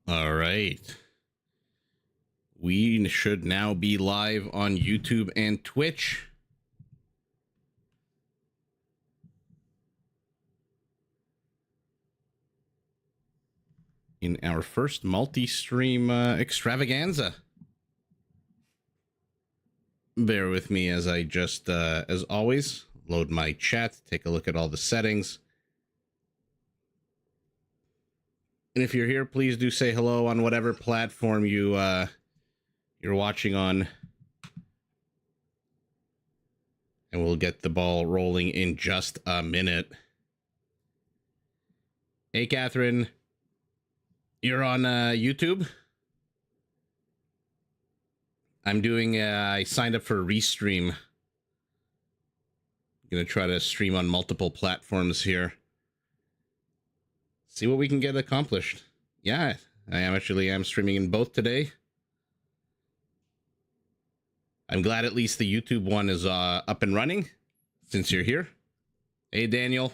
All right. We should now be live on YouTube and Twitch. In our first multi-stream extravaganza. Bear with me as I just, as always, load my chat, take a look at all the settings. And if you're here, please do say hello on whatever platform you're watching on. And we'll get the ball rolling in just a minute. Hey, Catherine. You're on YouTube? I'm doing, I signed up for Restream. I'm going to try to stream on multiple platforms here. See what we can get accomplished. Yeah, I am streaming in both today. I'm glad at least the YouTube one is up and running since you're here. Hey, Daniel.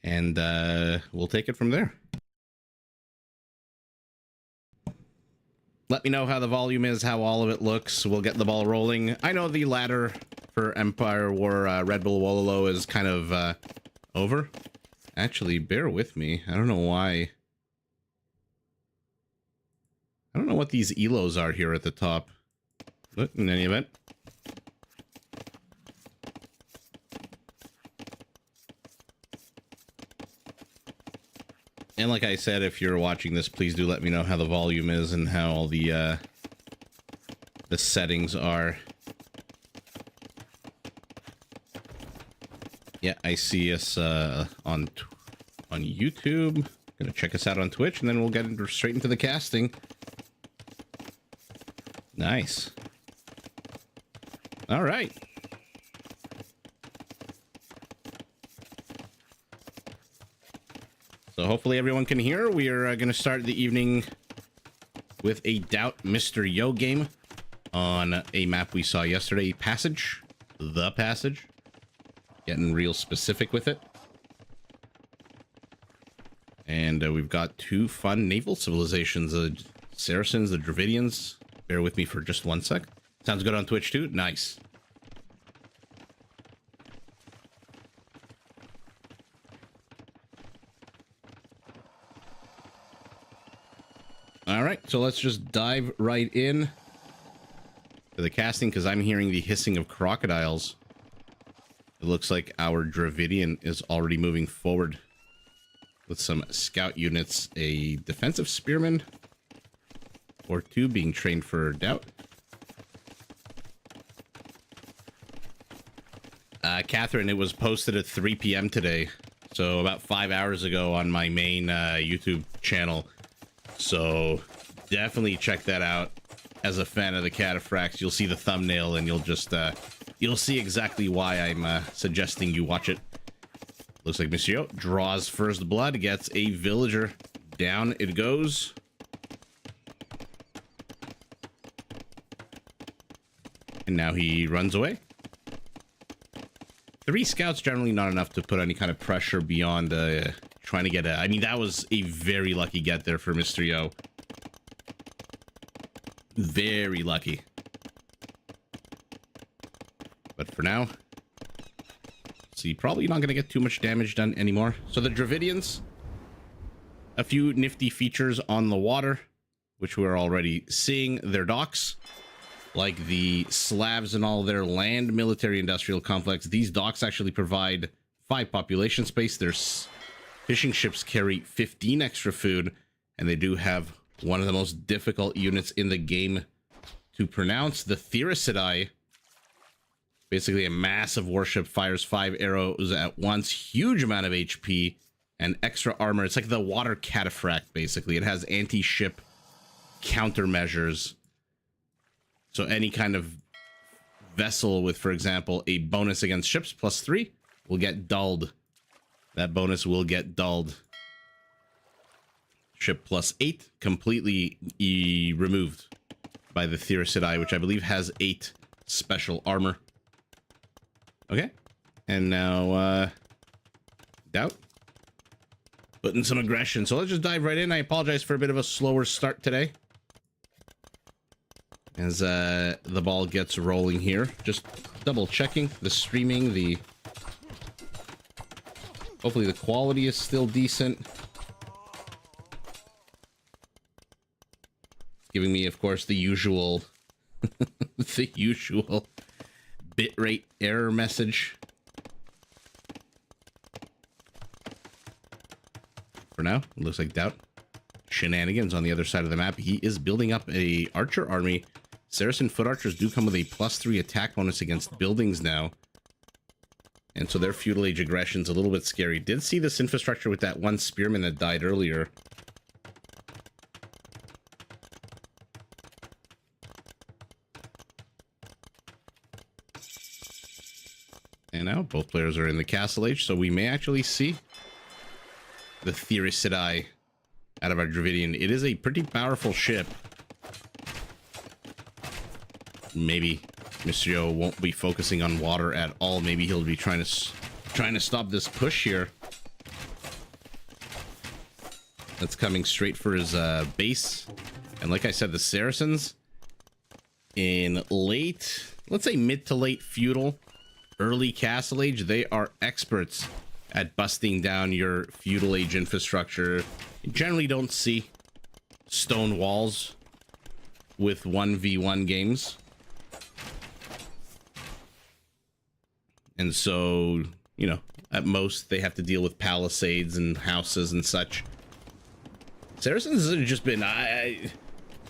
And we'll take it from there. Let me know how the volume is, how all of it looks. We'll get the ball rolling. I know the ladder for Empire War Red Bull Wololo is kind of over. Actually, bear with me. I don't know why. I don't know what these Elos are here at the top. But in any event. And like I said, if you're watching this, please do let me know how the volume is and how all the settings are. Yeah, I see us on YouTube. Gonna check us out on Twitch, and then we'll get straight into the casting. Nice. All right. So hopefully everyone can hear. We are going to start the evening with a Doubt Mr. Yo game on a map we saw yesterday, Passage. The Passage. Getting real specific with it. And we've got two fun naval civilizations, the Saracens, the Dravidians. Bear with me for just 1 sec. Sounds good on Twitch too? Nice. All right, so let's just dive right in to the casting because I'm hearing the hissing of crocodiles. It looks like our Dravidian is already moving forward with some scout units, a defensive spearman or two being trained for Doubt. Catherine, it was posted at 3 p.m. today, so about 5 hours ago on my main YouTube channel. So definitely check that out. As a fan of the Cataphracts, you'll see the thumbnail and you'll just you'll see exactly why I'm suggesting you watch it. Looks like Monsieur draws first blood, gets a villager. Down it goes. And now he runs away. 3 scouts generally not enough to put any kind of pressure beyond trying to get a... I mean, that was a very lucky get there for Mr. Yo. Very lucky. But for now, see, probably not going to get too much damage done anymore. So the Dravidians, a few nifty features on the water, which we're already seeing. Their docks, like the Slavs and all their land military industrial complex. These docks actually provide 5 population space. There's fishing ships carry 15 extra food, and they do have one of the most difficult units in the game to pronounce, the Saracens. Basically a massive warship, fires 5 arrows at once, huge amount of HP and extra armor. It's like the water cataphract, basically. It has anti-ship countermeasures. So any kind of vessel with, for example, a bonus against ships +3 will get dulled. That bonus will get dulled. Ship +8 completely removed by the Saracens, which I believe has 8 special armor. Okay. And now Doubt putting some aggression. So let's just dive right in. I apologize for a bit of a slower start today, as the ball gets rolling here. Just double checking the streaming, hopefully the quality is still decent. Giving me, of course, the usual the usual bitrate error message. For now, it looks like Doubt shenanigans on the other side of the map. He is building up a archer army. Saracen foot archers do come with a +3 attack bonus against buildings now, and so their feudal age aggression's a little bit scary. Did see this infrastructure with that one spearman that died earlier. And now both players are in the castle age, so we may actually see the Theoricidai out of our Dravidian. It is a pretty powerful ship. Maybe Mysterio won't be focusing on water at all. Maybe he'll be trying to stop this push here. That's coming straight for his base. And like I said, the Saracens in late, let's say mid to late feudal, early castle age, they are experts at busting down your feudal age infrastructure. You generally don't see stone walls with 1v1 games. And so, you know, at most they have to deal with palisades and houses and such. Saracens have just been,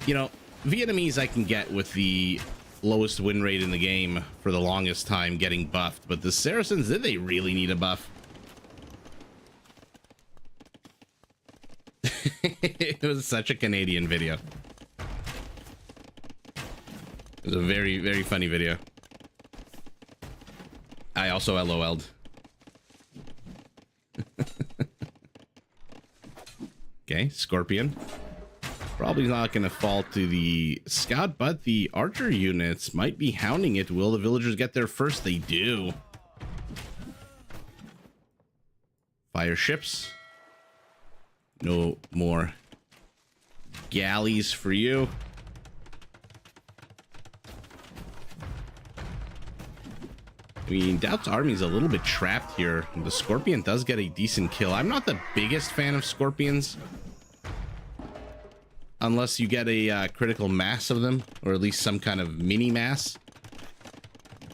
you know, Vietnamese I can get with the lowest win rate in the game for the longest time getting buffed, but the Saracens, did they really need a buff? It was such a Canadian video. It was a very, very funny video. I also LOL'd. Okay, Scorpion. Probably not going to fall to the scout, but the archer units might be hounding it. Will the villagers get there first? They do. Fire ships. No more galleys for you. I mean, Doubt's army is a little bit trapped here. The Scorpion does get a decent kill. I'm not the biggest fan of Scorpions, unless you get a critical mass of them, or at least some kind of mini mass.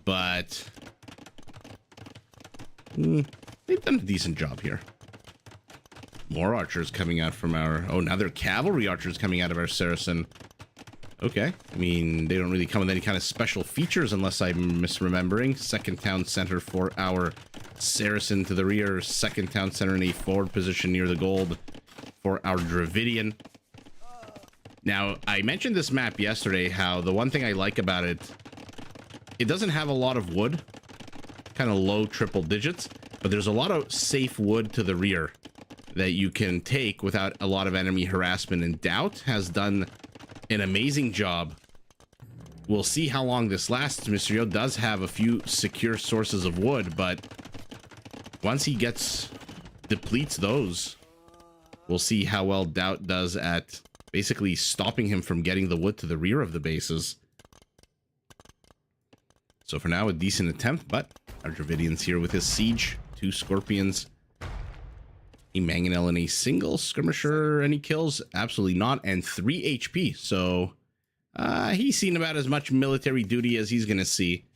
But they've done a decent job here. More archers coming out from our... Oh, now they're cavalry archers coming out of our Saracen. Okay. I mean, they don't really come with any kind of special features unless I'm misremembering. Second town center for our Saracen to the rear. Second town center in a forward position near the gold for our Dravidian. Now, I mentioned this map yesterday, how the one thing I like about it, it doesn't have a lot of wood, kind of low triple digits, but there's a lot of safe wood to the rear that you can take without a lot of enemy harassment, and Doubt has done an amazing job. We'll see how long this lasts. Mysterio does have a few secure sources of wood, but once he depletes those, we'll see how well Doubt does at basically stopping him from getting the wood to the rear of the bases. So for now, a decent attempt, but our Dravidians here with his siege. 2 Scorpions. A Mangonel and a single skirmisher. Any kills? Absolutely not. And 3 HP. So he's seen about as much military duty as he's going to see.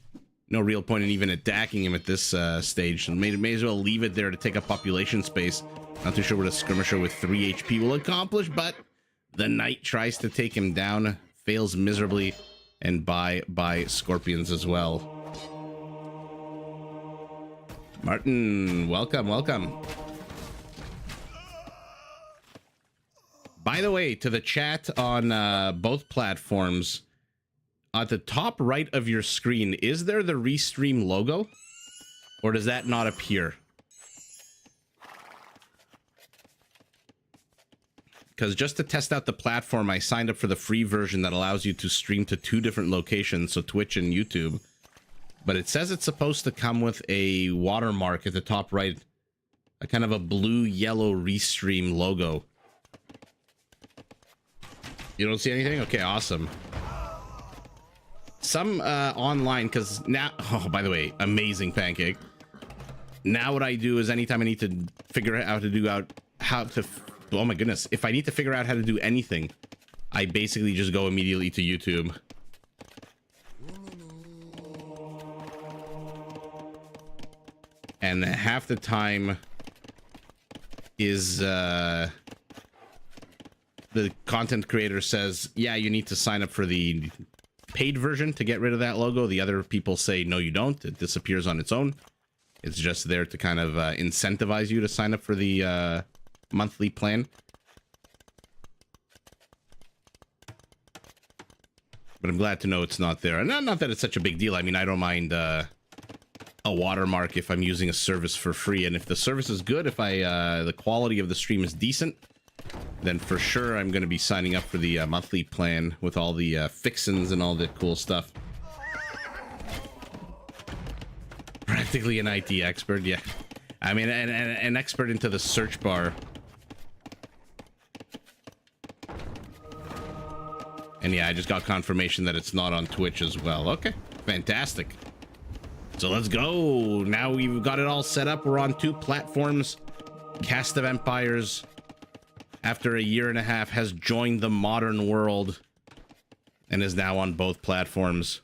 No real point in even attacking him at this stage. So may as well leave it there to take up population space. Not too sure what a skirmisher with 3 HP will accomplish, but the knight tries to take him down. Fails miserably. And by Scorpions as well. Martin, welcome, welcome. By the way, to the chat on both platforms, at the top right of your screen, is there the Restream logo? Or does that not appear? Because just to test out the platform, I signed up for the free version that allows you to stream to 2 different locations, so Twitch and YouTube. But it says it's supposed to come with a watermark at the top right A kind of a blue-yellow Restream logo. You don't see anything? Okay, awesome. Some online, because now... Oh, by the way, amazing pancake. Now what I do is anytime I need to figure out how to... Oh my goodness. If I need to figure out how to do anything, I basically just go immediately to YouTube. And half the time is the content creator says, yeah, you need to sign up for the paid version to get rid of that logo. The other people say, no, you don't. It disappears on its own. It's just there to kind of incentivize you to sign up for the monthly plan. But I'm glad to know it's not there. And not that it's such a big deal. I mean, I don't mind a watermark if I'm using a service for free. And if the service is good, if the quality of the stream is decent, then for sure I'm going to be signing up for the monthly plan with all the fixins and all the cool stuff. Practically an IT expert, yeah. I mean, an expert into the search bar. And yeah, I just got confirmation that it's not on Twitch as well. Okay, fantastic. So let's go. Now we've got it all set up. We're on 2 platforms. Cast of Empires, after a year and a half, has joined the modern world and is now on both platforms.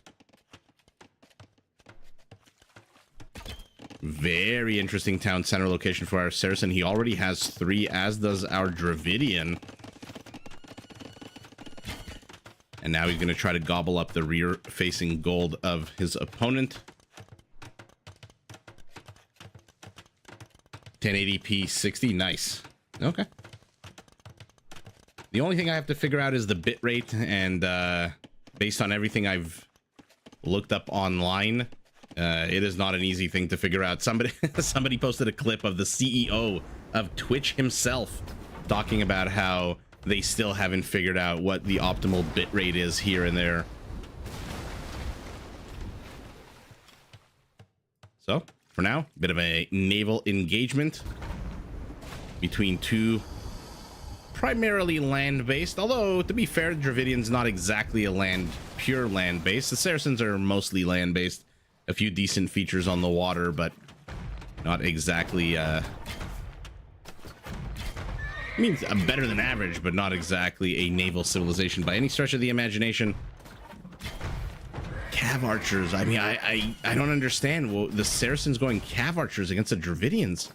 Very interesting town center location for our Saracen. He already has 3, as does our Dravidian. And now he's going to try to gobble up the rear-facing gold of his opponent. 1080p 60, nice. Okay. The only thing I have to figure out is the bitrate, and based on everything I've looked up online, it is not an easy thing to figure out. Somebody posted a clip of the CEO of Twitch himself talking about how they still haven't figured out what the optimal bitrate is here and there. So, for now, a bit of a naval engagement between 2 primarily land-based, although to be fair, Dravidian's not exactly a pure land-based. The Saracens are mostly land-based. A few decent features on the water, but not exactly I mean, better than average, but not exactly a naval civilization by any stretch of the imagination. Cav archers. I mean, I don't understand. Well, the Saracens going cav archers against the Dravidians.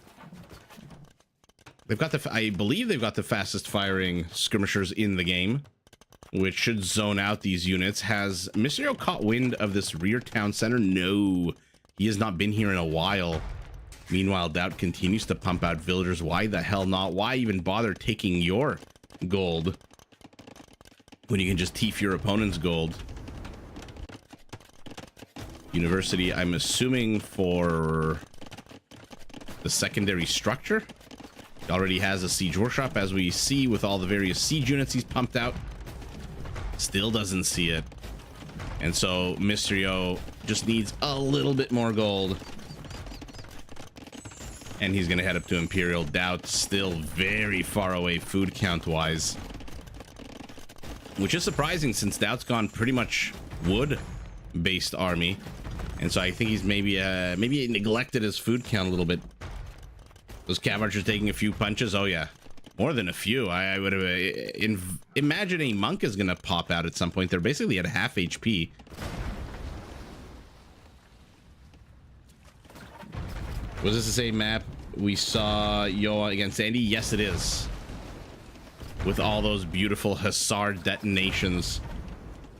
They've got I believe they've got the fastest firing skirmishers in the game, which should zone out these units. Has Mysterio caught wind of this rear town center? No, he has not been here in a while. Meanwhile, Doubt continues to pump out villagers. Why the hell not? Why even bother taking your gold when you can just thief your opponent's gold? University, I'm assuming for the secondary structure. He already has a siege workshop, as we see with all the various siege units he's pumped out. Still doesn't see it. And so Mysterio just needs a little bit more gold. And he's going to head up to Imperial. Doubt still very far away food count-wise. Which is surprising, since Doubt's gone pretty much wood-based army. And so I think he's maybe neglected his food count a little bit. Those cav archers taking a few punches. Oh, yeah. More than a few. I would imagine a monk is going to pop out at some point. They're basically at half HP. Was this the same map we saw Yoa against Andy? Yes, it is. With all those beautiful Hussar detonations.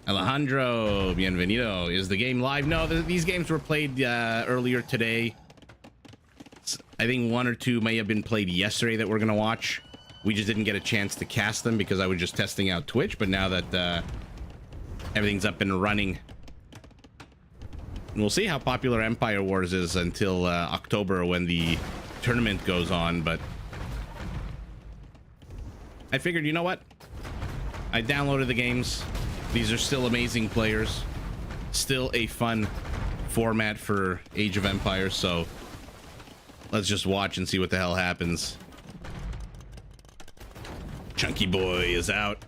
Alejandro, bienvenido. Is the game live? No, these games were played earlier today. I think 1 or 2 may have been played yesterday that we're going to watch. We just didn't get a chance to cast them because I was just testing out Twitch. But now that everything's up and running, and we'll see how popular Empire Wars is until October when the tournament goes on. But I figured, you know what? I downloaded the games. These are still amazing players. Still a fun format for Age of Empires. So let's just watch and see what the hell happens. Chunky boy is out.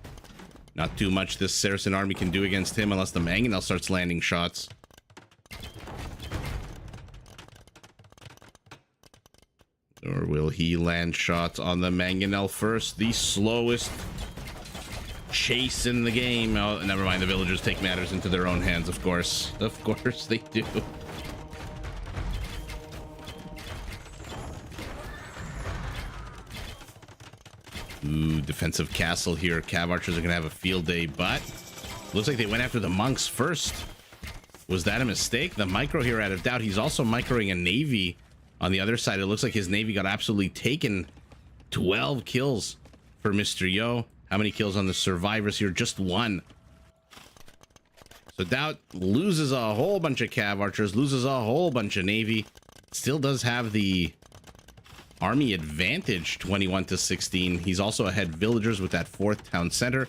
Not too much this Saracen army can do against him unless the Mangonel starts landing shots. Or will he land shots on the Mangonel first? The slowest chase in the game. Oh, never mind. The villagers take matters into their own hands, of course. Of course they do. Ooh, defensive castle here. Cav archers are gonna have a field day, but looks like they went after the monks first. Was that a mistake? The micro here out of doubt. He's also microing a navy on the other side. It looks like his navy got absolutely taken. 12 kills for Mr. Yo. How many kills on the survivors here? Just 1. So Doubt loses a whole bunch of cav archers, loses a whole bunch of navy. Still does have the army advantage, 21-16. He's also ahead villagers with that 4th town center,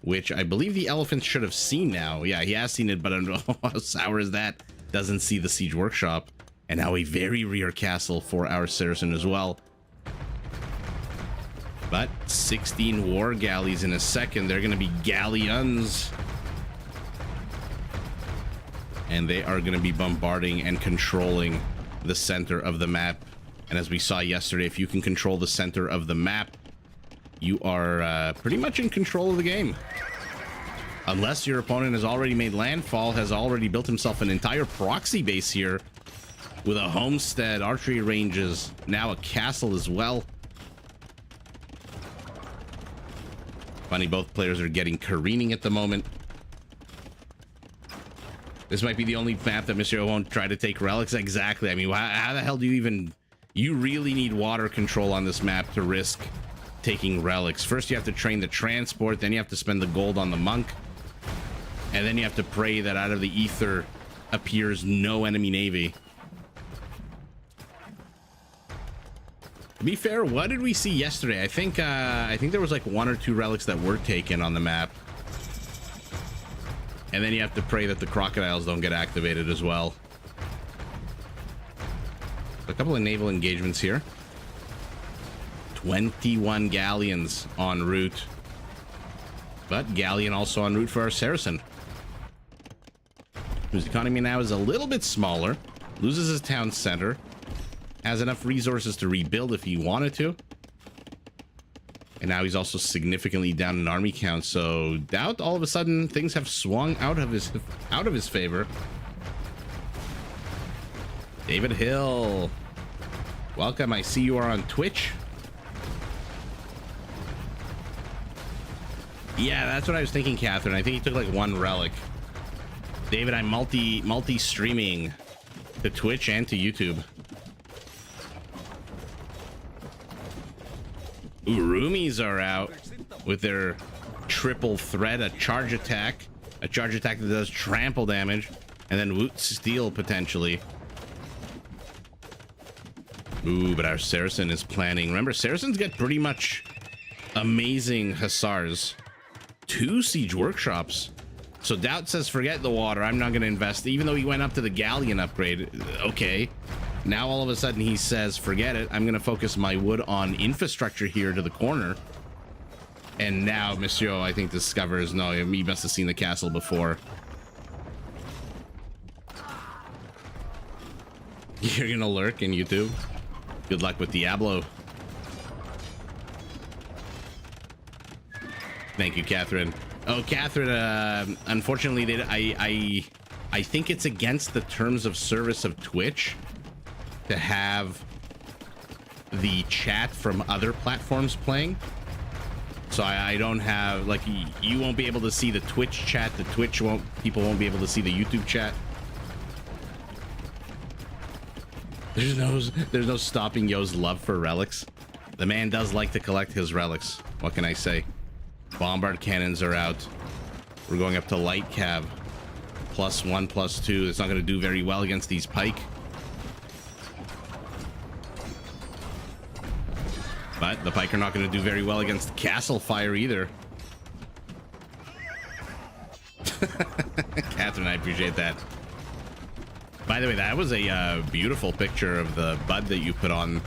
which I believe the elephants should have seen now. Yeah, he has seen it, but I don't know how sour is that. Doesn't see the siege workshop. And now a very rear castle for our Saracen as well. But 16 war galleys in a second. They're going to be galleons. And they are going to be bombarding and controlling the center of the map. And as we saw yesterday, if you can control the center of the map, you are pretty much in control of the game. Unless your opponent has already made landfall, has already built himself an entire proxy base here with a homestead, archery ranges, now a castle as well. Funny, both players are getting careening at the moment. This might be the only map that Mr. O won't try to take relics. Exactly. I mean, how the hell do you even... You really need water control on this map to risk taking relics. First, you have to train the transport. Then you have to spend the gold on the monk. And then you have to pray that out of the ether appears no enemy navy. To be fair, what did we see yesterday? I think there was like 1 or 2 relics that were taken on the map. And then you have to pray that the crocodiles don't get activated as well. A couple of naval engagements here. 21 galleons en route. But galleon also en route for our Saracen, whose economy now is a little bit smaller. Loses his town center. Has enough resources to rebuild if he wanted to. And now he's also significantly down in army count. So Doubt, all of a sudden, things have swung out of his favor. David Hill, welcome. I see you are on Twitch. Yeah, that's what I was thinking, Catherine. I think he took like 1 relic. David, I'm multi-streaming to Twitch and to YouTube. Ooh, Roomies are out with their triple threat, a charge attack that does trample damage, and then Woot Steel potentially. Ooh, but our Saracen is planning. Remember, Saracens get pretty much amazing hussars. 2 siege workshops. So Doubt says, forget the water. I'm not going to invest. Even though he went up to the galleon upgrade. Okay. Now all of a sudden he says, forget it. I'm going to focus my wood on infrastructure here to the corner. And now Monsieur, I think, discovers, no, he must have seen the castle before. You're going to lurk in YouTube. Good luck with Diablo. Thank you, Catherine. Oh, Catherine, unfortunately, I think it's against the terms of service of Twitch to have the chat from other platforms playing. So I don't have, like, you won't be able to see the Twitch chat. People won't be able to see the YouTube chat. There's no stopping Yo's love for relics. The man does like to collect his relics. What can I say? Bombard cannons are out. We're going up to light cav. +1, +2. It's not going to do very well against these pike. But the pike are not going to do very well against castle fire either. Catherine, I appreciate that. By the way, that was a beautiful picture of the bud that you put on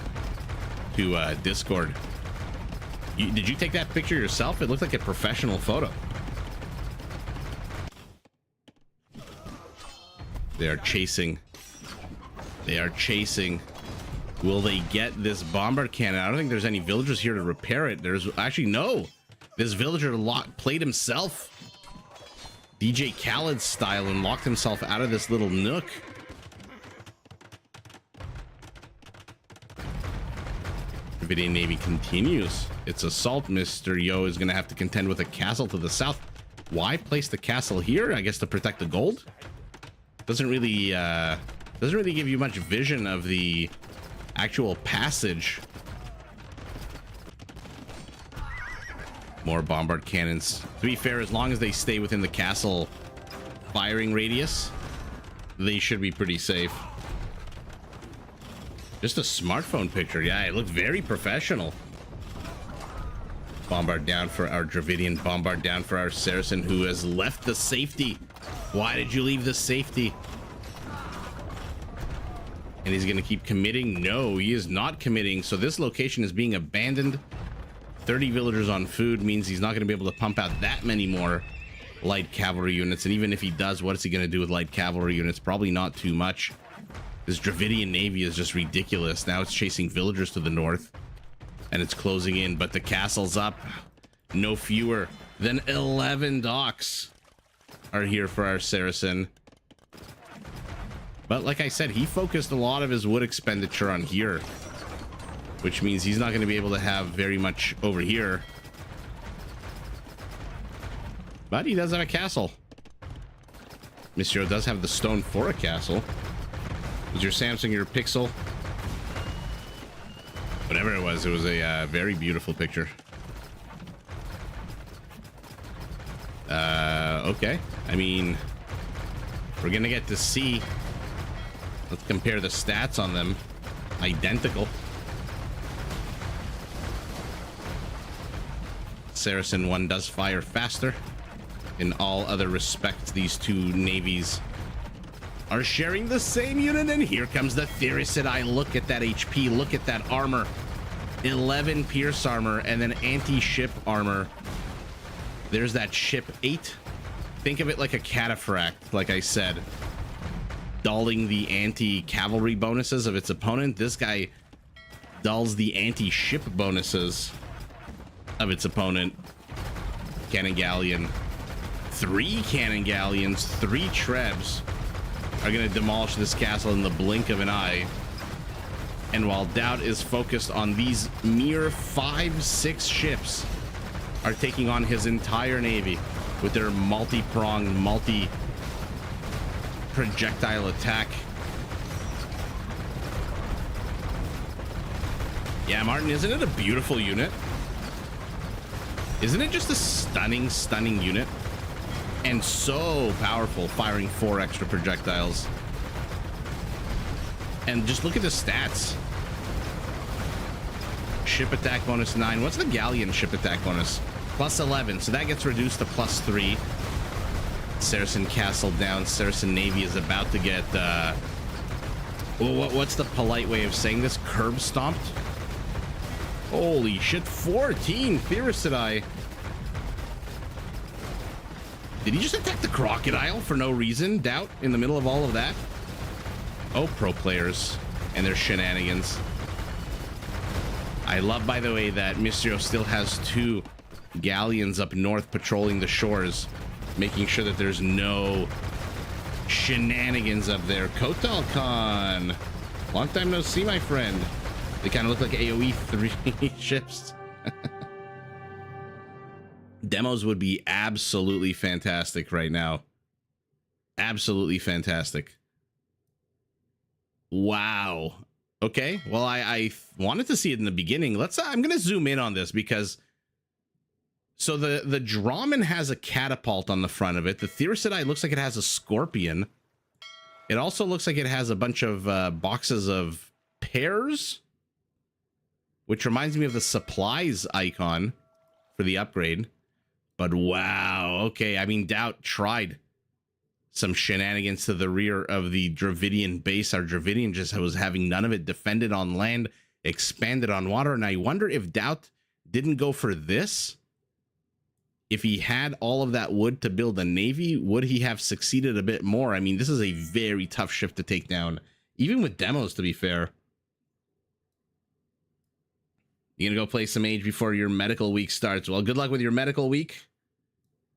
to Discord. Did you take that picture yourself? It looked like a professional photo. They are chasing. They are chasing. Will they get this bombard cannon? I don't think there's any villagers here to repair it. There's actually no. This villager played himself DJ Khaled style and locked himself out of this little nook. Dravidian Navy continues its assault. Mr. Yo is going to have to contend with a castle to the south. Why place the castle here? I guess to protect the gold. Doesn't really give you much vision of the actual passage. More bombard cannons. To be fair, as long as they stay within the castle firing radius, they should be pretty safe. Just a smartphone picture. Yeah, it looked very professional. Bombard down for our Dravidian. Bombard down for our Saracen, who has left the safety. Why did you leave the safety? And he's going to keep committing. No, he is not committing. So this location is being abandoned. 30 villagers on food means he's not going to be able to pump out that many more light cavalry units. And even if he does, what is he going to do with light cavalry units? Probably not too much. This Dravidian Navy is just ridiculous. Now it's chasing villagers to the north. And it's closing in. But the castle's up. No fewer than 11 docks are here for our Saracen. But like I said, he focused a lot of his wood expenditure on here, which means he's not going to be able to have very much over here. But he does have a castle. Monsieur does have the stone for a castle. Was your Samsung your Pixel? Whatever it was a very beautiful picture. Okay. I mean, we're going to get to see. Let's compare the stats on them. Identical. Saracen 1 does fire faster. In all other respects, these two navies are sharing the same unit. And here comes the Therisidi. Look at that HP. Look at that armor. 11 pierce armor and then anti-ship armor. There's that ship 8. Think of it like a cataphract, like I said. Dulling the anti-cavalry bonuses of its opponent. This guy dulls the anti-ship bonuses of its opponent. Cannon galleon. 3 cannon galleons, 3 trebs are going to demolish this castle in the blink of an eye. And while doubt is focused on these mere 5-6 ships, are taking on his entire navy with their multi-pronged, multi-projectile attack. Yeah, Martin, isn't it a beautiful unit? Isn't it just a stunning, stunning unit? And so powerful, firing 4 extra projectiles. And just look at the stats. Ship attack bonus 9. What's the galleon ship attack bonus? Plus 11. So that gets reduced to plus 3. Saracen castle down. Saracen navy is about to get what's the polite way of saying this? Curb stomped. Holy shit. 14 Therisidi. Did he just attack the crocodile for no reason? Doubt in the middle of all of that? Oh, pro players and their shenanigans. I love, by the way, that Mistrio still has 2 galleons up north patrolling the shores, making sure that there's no shenanigans up there. Kotal Khan, long time no see, my friend. They kind of look like AoE 3 ships. Demos would be absolutely fantastic right now. Absolutely fantastic. Wow. Okay. Well, I wanted to see it in the beginning. I'm going to zoom in on this because so the Draman has a catapult on the front of it. The Therisidi looks like it has a scorpion. It also looks like it has a bunch of boxes of pears, which reminds me of the supplies icon for the upgrade. But wow, okay, I mean, Doubt tried some shenanigans to the rear of the Dravidian base. Our Dravidian just was having none of it, defended on land, expanded on water. And I wonder if Doubt didn't go for this. If he had all of that wood to build a navy, would he have succeeded a bit more? I mean, this is a very tough ship to take down, even with demos, to be fair. You gonna go play some Age before your medical week starts? Well, good luck with your medical week.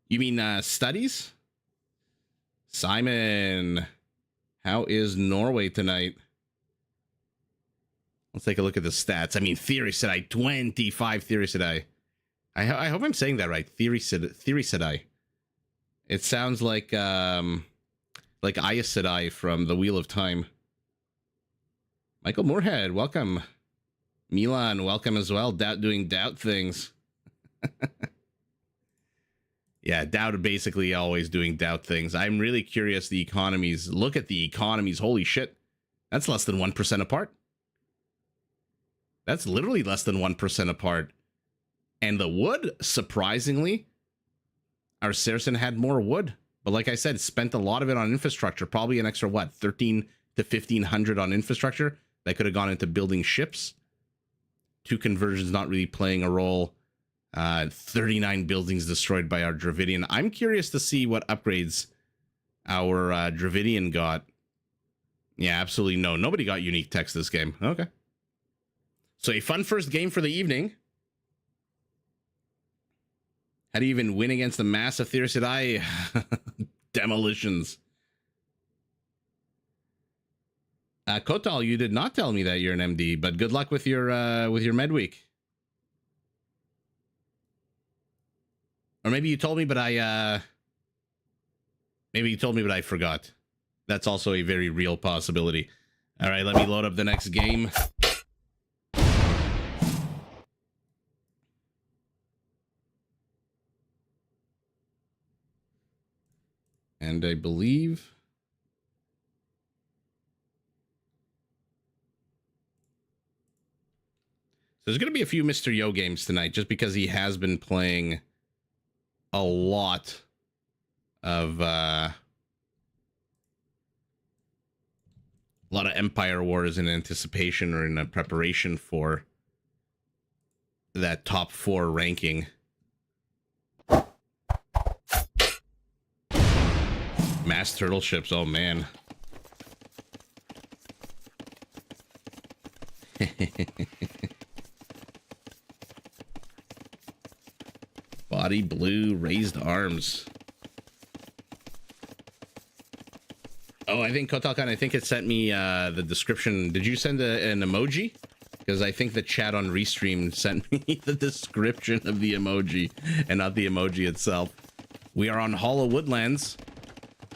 You mean studies? Simon, how is Norway tonight? Let's take a look at the stats. I mean, Theory said I 25 Theory said I hope I'm saying that right. Theory said I. It sounds like Aya Sedai from the Wheel of Time. Michael Moorhead, welcome. Milan, welcome as well. Doubt doing Doubt things. Yeah, Doubt basically always doing Doubt things. I'm really curious the economies. Look at the economies. Holy shit. That's less than 1% apart. That's literally less than 1% apart. And the wood, surprisingly, our Saracen had more wood. But like I said, spent a lot of it on infrastructure. Probably an extra, what, 13 to 1,500 on infrastructure that could have gone into building ships. 2 conversions not really playing a role. 39 buildings destroyed by our Dravidian. I'm curious to see what upgrades our Dravidian got. Yeah, absolutely no. Nobody got unique text this game. Okay. So a fun first game for the evening. How do you even win against the massive Theory? Demolitions. Kotal, you did not tell me that you're an MD, but good luck with your med week. Or maybe you told me, but I forgot. That's also a very real possibility. All right, let me load up the next game. And I believe... So there's going to be a few Mr. Yo games tonight, just because he has been playing a lot of Empire Wars in anticipation or in a preparation for that top 4 ranking. Mass turtle ships, oh man. Body blue, raised arms. Oh, I think Kotalkan, I think it sent me the description. Did you send an emoji? Because I think the chat on Restream sent me the description of the emoji and not the emoji itself. We are on Hollow Woodlands,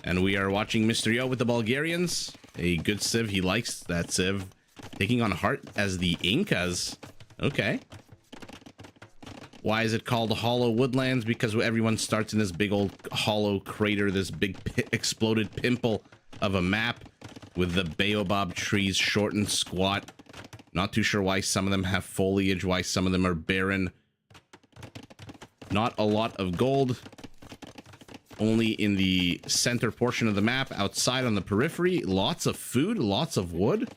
and we are watching Mr. Yo with the Bulgarians. A good civ. He likes that civ. Taking on Heart as the Incas. Okay. Why is it called Hollow Woodlands? Because everyone starts in this big old hollow crater, this big exploded pimple of a map with the baobab trees short and squat. Not too sure why some of them have foliage, why some of them are barren. Not a lot of gold. Only in the center portion of the map. Outside on the periphery, lots of food, lots of wood.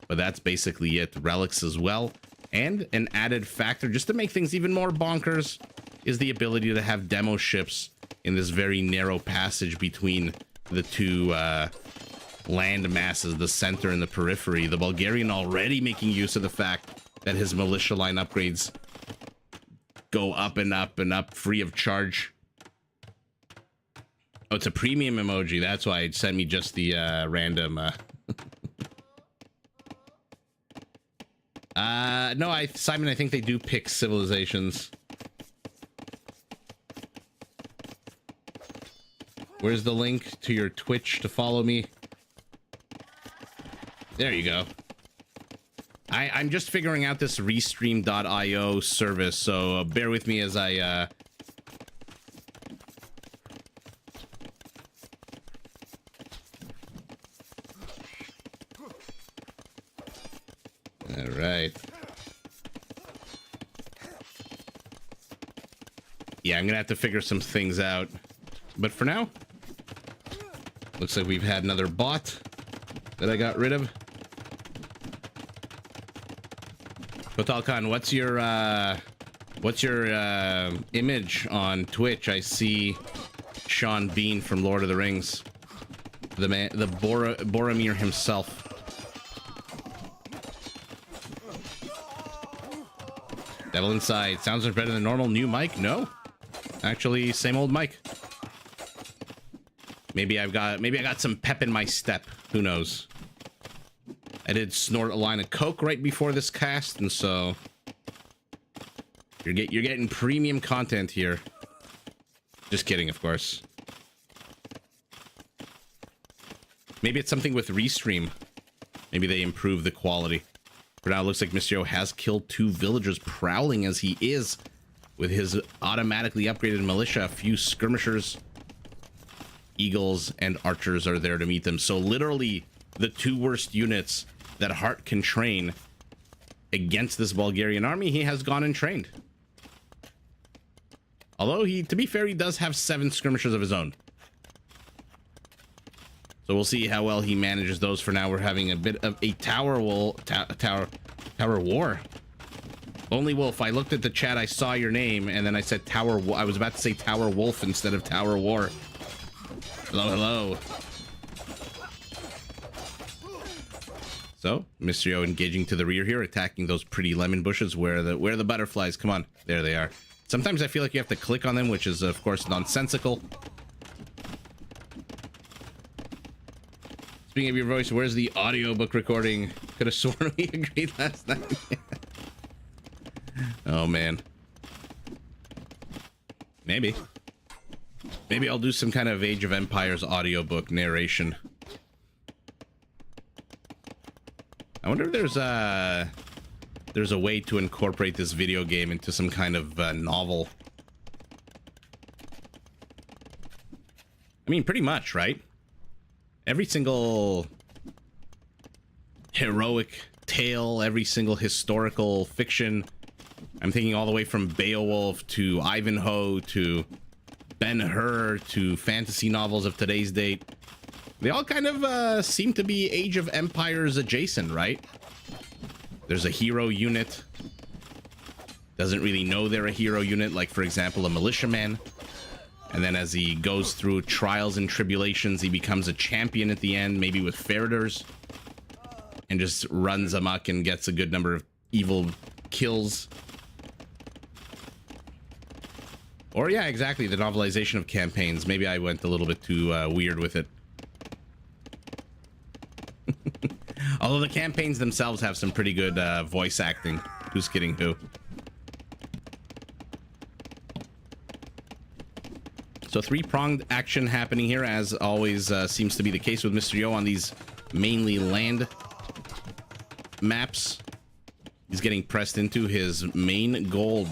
But that's basically it. Relics as well. And an added factor, just to make things even more bonkers, is the ability to have demo ships in this very narrow passage between the two land masses, the center and the periphery. The Bulgarian already making use of the fact that his militia line upgrades go up and up and up free of charge. Oh, it's a premium emoji. That's why it sent me just the random... no, Simon, I think they do pick civilizations. Where's the link to your Twitch to follow me? There you go. I'm just figuring out this restream.io service, so bear with me as I all right. Yeah, I'm gonna have to figure some things out. But for now, Looks like we've had another bot that I got rid of. Kotalkan, what's your image on Twitch? I see Sean Bean from Lord of the Rings, the man, the Boromir himself. Devil Inside sounds better than normal. New mic? No, actually, same old mic. Maybe I got some pep in my step. Who knows? I did snort a line of coke right before this cast, and so you're getting premium content here. Just kidding, of course. Maybe it's something with Restream. Maybe they improve the quality. For now, it looks like Mysterio has killed 2 villagers, prowling as he is with his automatically upgraded militia. A few skirmishers, eagles, and archers are there to meet them. So literally the 2 worst units that Hart can train against this Bulgarian army, he has gone and trained. Although to be fair, he does have 7 skirmishers of his own. So we'll see how well he manages those. For now, we're having a bit of a tower war. Only Wolf, I looked at the chat, I saw your name, and then I said Tower. I was about to say Tower Wolf instead of Tower War. Hello, hello. So Mysterio engaging to the rear here, attacking those pretty lemon bushes. Where are the butterflies? Come on, there they are. Sometimes I feel like you have to click on them, which is of course nonsensical. Speaking of your voice, where's the audiobook recording? Could have sworn we agreed last night. Oh man. Maybe I'll do some kind of Age of Empires audiobook narration. I wonder if there's a way to incorporate this video game into some kind of novel. I mean, pretty much, right? Every single heroic tale, every single historical fiction. I'm thinking all the way from Beowulf to Ivanhoe to Ben-Hur to fantasy novels of today's date. They all kind of seem to be Age of Empires adjacent, right? There's a hero unit. Doesn't really know they're a hero unit, like for example a militiaman. And then as he goes through trials and tribulations, he becomes a champion at the end, maybe with Feriders, and just runs amok and gets a good number of evil kills. Or yeah, exactly, the novelization of campaigns. Maybe I went a little bit too weird with it. Although the campaigns themselves have some pretty good voice acting. Who's kidding who? So 3-pronged action happening here, as always seems to be the case with Mysterio on these mainly land maps. He's getting pressed into his main gold,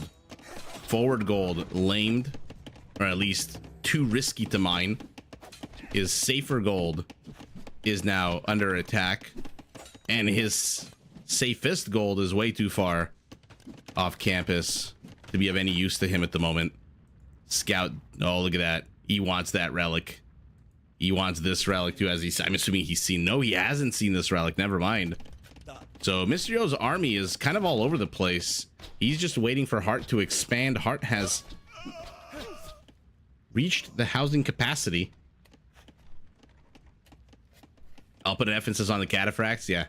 forward gold, lamed, or at least too risky to mine. His safer gold is now under attack, and his safest gold is way too far off campus to be of any use to him at the moment. Scout, oh look at that, he wants that relic. He wants this relic too, as I'm assuming he's seen. No, he hasn't seen this relic, never mind. So Mysterio's army is kind of all over the place. He's just waiting for Hart to expand. Hart has reached the housing capacity. I'll put an emphasis on the cataphracts, yeah.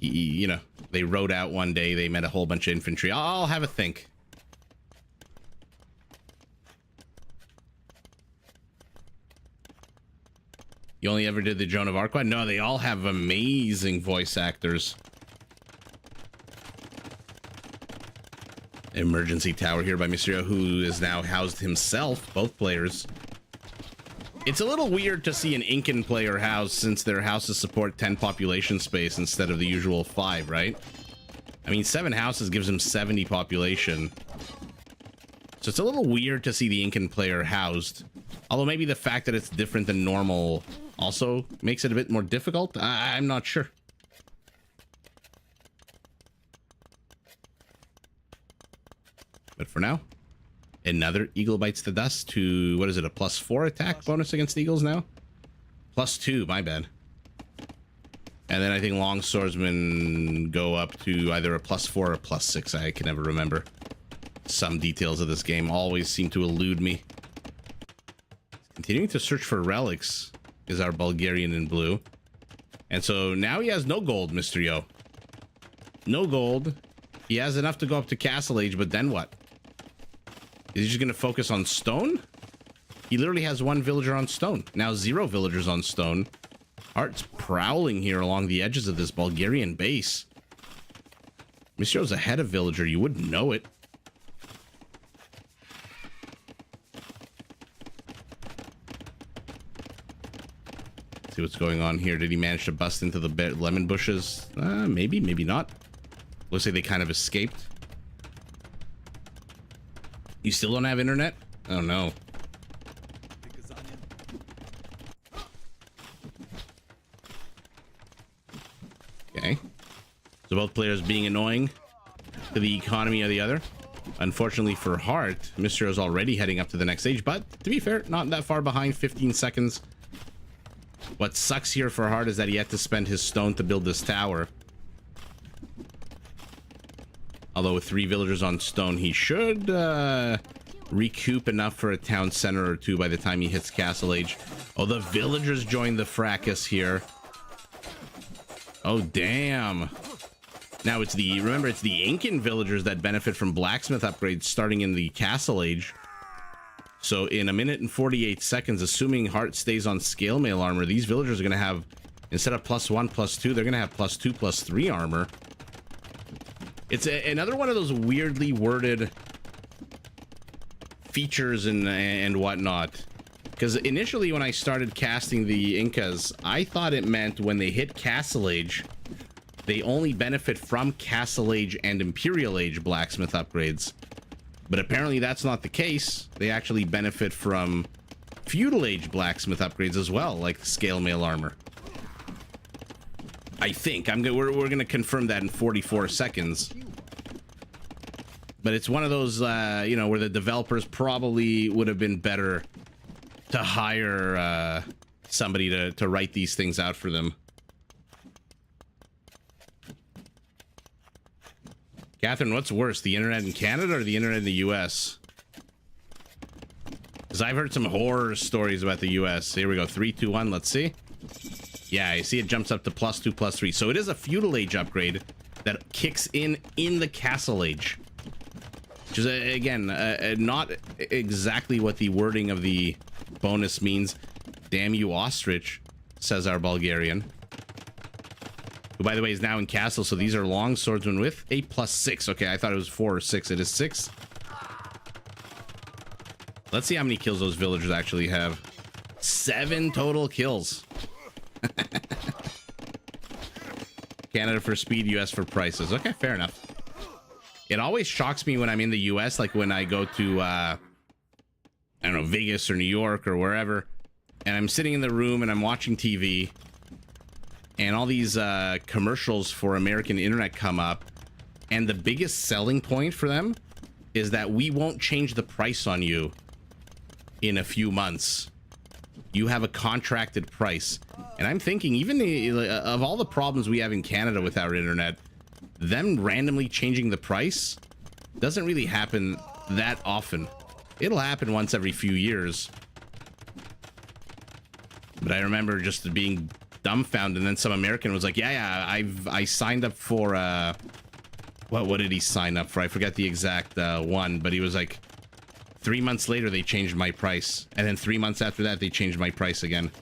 You know, they rode out one day, they met a whole bunch of infantry. I'll have a think. You only ever did the Joan of Arc one? No, they all have amazing voice actors. Emergency tower here by Mysterio, who is now housed himself, both players. It's a little weird to see an Incan player house, since their houses support 10 population space instead of the usual 5, right? I mean, 7 houses gives him 70 population. So it's a little weird to see the Incan player housed. Although maybe the fact that it's different than normal also makes it a bit more difficult. I'm not sure. But for now, Another eagle bites the dust to, what is it, a +4 attack bonus against eagles now? +2, my bad. And then I think long swordsmen go up to either a +4 or a +6. I can never remember. Some details of this game always seem to elude me. Continuing to search for relics is our Bulgarian in blue. And so now he has no gold, Mr. Yo. No gold. He has enough to go up to Castle Age, but then what? Is he just going to focus on stone? He literally has 1 villager on stone. Now 0 villagers on stone. Heart's prowling here along the edges of this Bulgarian base. Mr. Yo's ahead of villager. You wouldn't know it. See what's going on here. Did he manage to bust into the lemon bushes? Maybe, maybe not. Looks like they kind of escaped. You still don't have internet? Oh no. Okay. So both players being annoying to the economy of the other. Unfortunately for Hart, Mr. is already heading up to the next stage, but to be fair, not that far behind, 15 seconds. What sucks here for Hart is that he had to spend his stone to build this tower. Although with 3 villagers on stone, he should recoup enough for a town center or 2 by the time he hits Castle Age. Oh, the villagers joined the fracas here. Oh, damn. Now it's the, remember, it's the Incan villagers that benefit from blacksmith upgrades starting in the Castle Age. So in 1 minute and 48 seconds, assuming Hart stays on scale mail armor, these villagers are going to have, instead of +1, +2, they're going to have +2, +3 armor. It's another one of those weirdly worded features and whatnot. Because initially when I started casting the Incas, I thought it meant when they hit Castle Age, they only benefit from Castle Age and Imperial Age blacksmith upgrades. But apparently that's not the case. They actually benefit from Feudal Age blacksmith upgrades as well, like scale mail armor. I think we're gonna confirm that in 44 seconds. But it's one of those you know, where the developers probably would have been better to hire somebody to write these things out for them. Catherine, what's worse, the internet in Canada or the internet in the US? Because I've heard some horror stories about the US. Here we go, 3, 2, 1, let's see. Yeah, you see it jumps up to +2, +3. So it is a Feudal Age upgrade that kicks in the Castle Age. Which is, again, not exactly what the wording of the bonus means. Damn you, ostrich, says our Bulgarian. Who, by the way, is now in castle. So these are long swordsmen with a +6. Okay, I thought it was 4 or 6. It is 6. Let's see how many kills those villagers actually have. 7 total kills. Canada for speed, US for prices. Okay, fair enough. It always shocks me when I'm in the US, like when I go to, I don't know, Vegas or New York or wherever, and I'm sitting in the room and I'm watching TV, and all these commercials for American internet come up, and the biggest selling point for them is that we won't change the price on you in a few months. You have a contracted price. And I'm thinking, even of all the problems we have in Canada with our internet, them randomly changing the price doesn't really happen that often. It'll happen once every few years. But I remember just being dumbfounded, and then some American was like, yeah, I signed up for what did he sign up for? I forget the exact one, but he was like, 3 months later they changed my price, and then 3 months after that they changed my price again.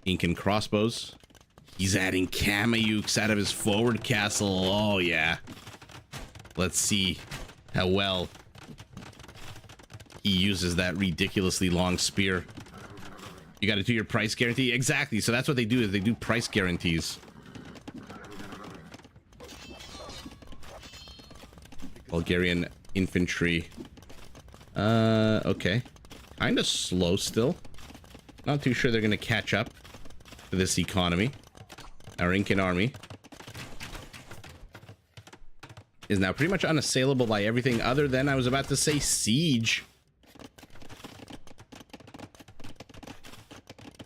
Incan crossbows. He's adding Kamayuks out of his forward castle. Oh yeah. Let's see how well he uses that ridiculously long spear. You got to do your price guarantee. Exactly. So that's what they do, is they do price guarantees. Bulgarian infantry. Okay. Kind of slow still. Not too sure they're going to catch up to this economy. Our Incan army. is now pretty much unassailable by everything other than, I was about to say, siege.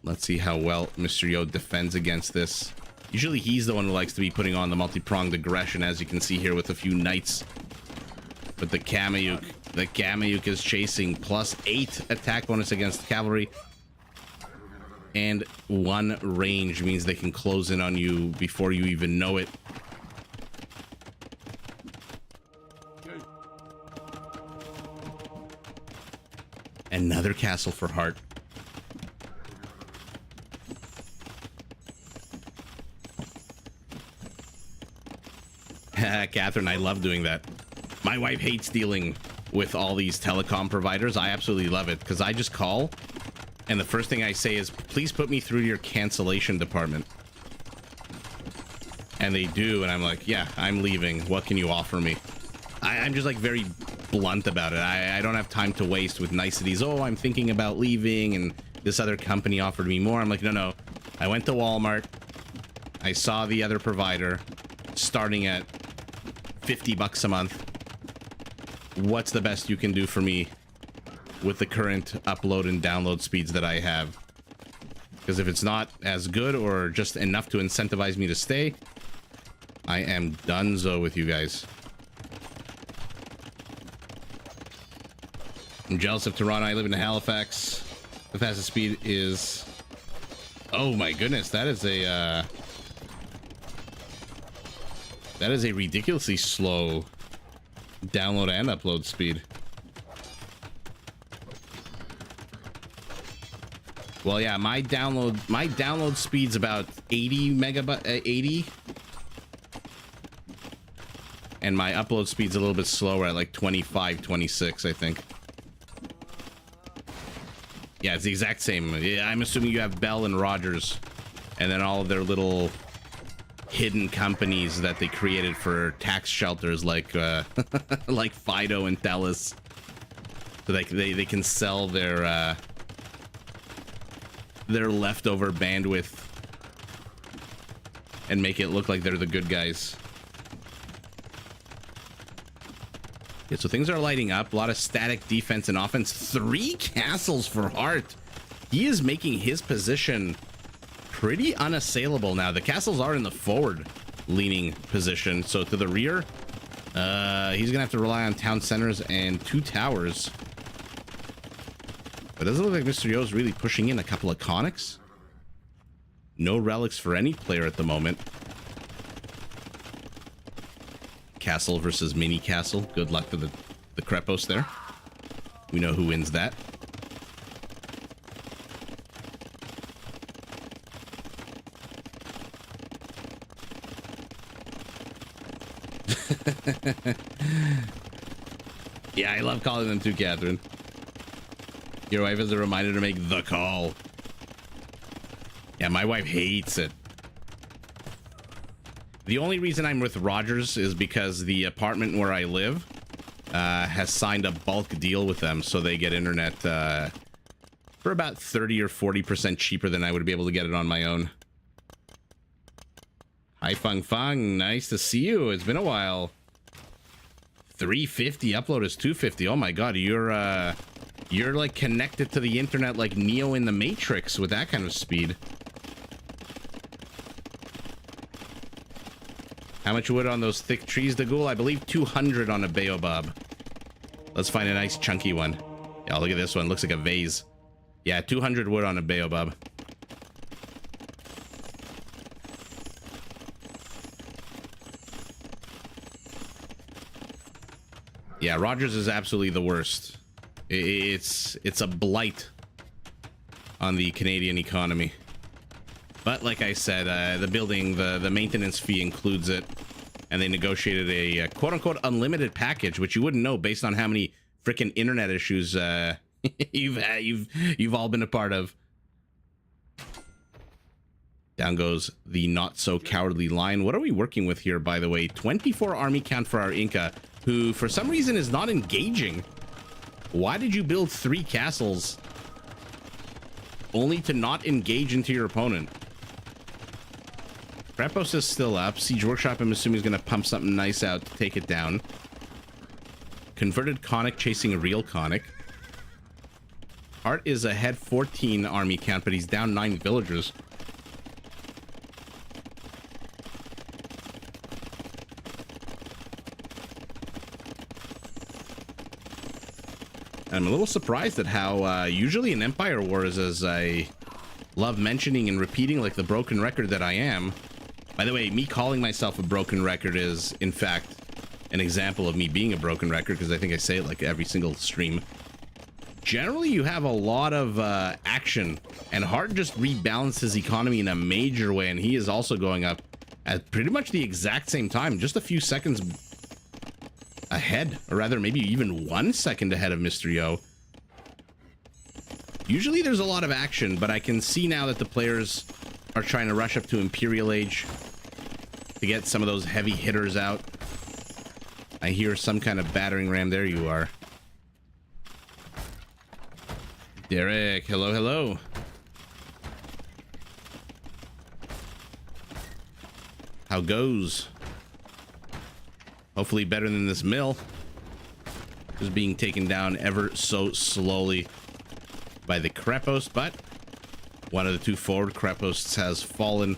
Let's see how well Mr. Yo defends against this. Usually he's the one who likes to be putting on the multi-pronged aggression, as you can see here with a few knights. But the Kamayuk is chasing +8 attack bonus against cavalry. And 1 range means they can close in on you before you even know it. Another castle for Hart. Catherine, I love doing that. My wife hates dealing with all these telecom providers. I absolutely love it because I just call and the first thing I say is, please put me through your cancellation department. And they do, and I'm like, yeah, I'm leaving. What can you offer me? I'm just like very blunt about it. I don't have time to waste with niceties. Oh, I'm thinking about leaving and this other company offered me more. I'm like, no. I went to Walmart. I saw the other provider starting at $50 a month. What's the best you can do for me with the current upload and download speeds that I have? Because if it's not as good or just enough to incentivize me to stay, I am donezo with you guys. I'm jealous of Toronto. I live in Halifax. The fastest speed is... Oh my goodness, that is a ridiculously slow download and upload speed. Well, yeah, my download speed's about 80 megabyte, 80, and my upload speed's a little bit slower at like 25, 26, I think. Yeah, it's the exact same. Yeah, I'm assuming you have Bell and Rogers, and then all of their little hidden companies that they created for tax shelters, like like Fido and Telus, so they can sell their leftover bandwidth and make it look like they're the good guys. Yeah, so things are lighting up. A lot of static defense and offense. 3 castles for Hart. He is making his position pretty unassailable now. The castles are in the forward leaning position, so to the rear, he's gonna have to rely on town centers and 2 towers. But it doesn't look like Mr. Yo's really pushing in a couple of conics. No relics for any player at the moment. Castle versus mini castle. Good luck to the Krepos there. We know who wins that. Yeah, I love calling them too, Catherine. Your wife is a reminder to make the call. Yeah, my wife hates it. The only reason I'm with Rogers is because the apartment where I live has signed a bulk deal with them, so they get internet for about 30 or 40% cheaper than I would be able to get it on my own. Hi, Fung Fung. Nice to see you. It's been a while. 350. Upload is 250. Oh my god, you're like connected to the internet like Neo in the Matrix with that kind of speed. How much wood on those thick trees, Dagul? I believe 200 on a baobab. Let's find a nice chunky one. Yeah, look at this one. Looks like a vase. Yeah, 200 wood on a baobab. Yeah, Rogers is absolutely the worst. It's a blight on the Canadian economy. But like I said, the building, the maintenance fee includes it, and they negotiated a quote-unquote unlimited package, which you wouldn't know based on how many freaking internet issues you've all been a part of. Down goes the not-so-cowardly lion. What are we working with here, by the way? 24 army count for our Inca, who for some reason is not engaging. Why did you build 3 castles only to not engage into your opponent? Krepos is still up. Siege Workshop, I'm assuming, is going to pump something nice out to take it down. Converted Conic chasing a real Conic. Art is ahead 14 army count, but he's down 9 villagers. I'm a little surprised at how usually in Empire Wars, as I love mentioning and repeating like the broken record that I am. By the way, me calling myself a broken record is, in fact, an example of me being a broken record, because I think I say it like every single stream. Generally, you have a lot of action, and Hart just rebalanced his economy in a major way, and he is also going up at pretty much the exact same time, just a few seconds ahead, or rather maybe even 1 second ahead of Mr. Yo. Usually there's a lot of action, but I can see now that the players are trying to rush up to Imperial Age to get some of those heavy hitters out. I hear some kind of battering ram. There you are. Derek, hello, hello. How goes? Hopefully better than this mill. Just being taken down ever so slowly by the Krepos, but one of the two forward Krepos has fallen.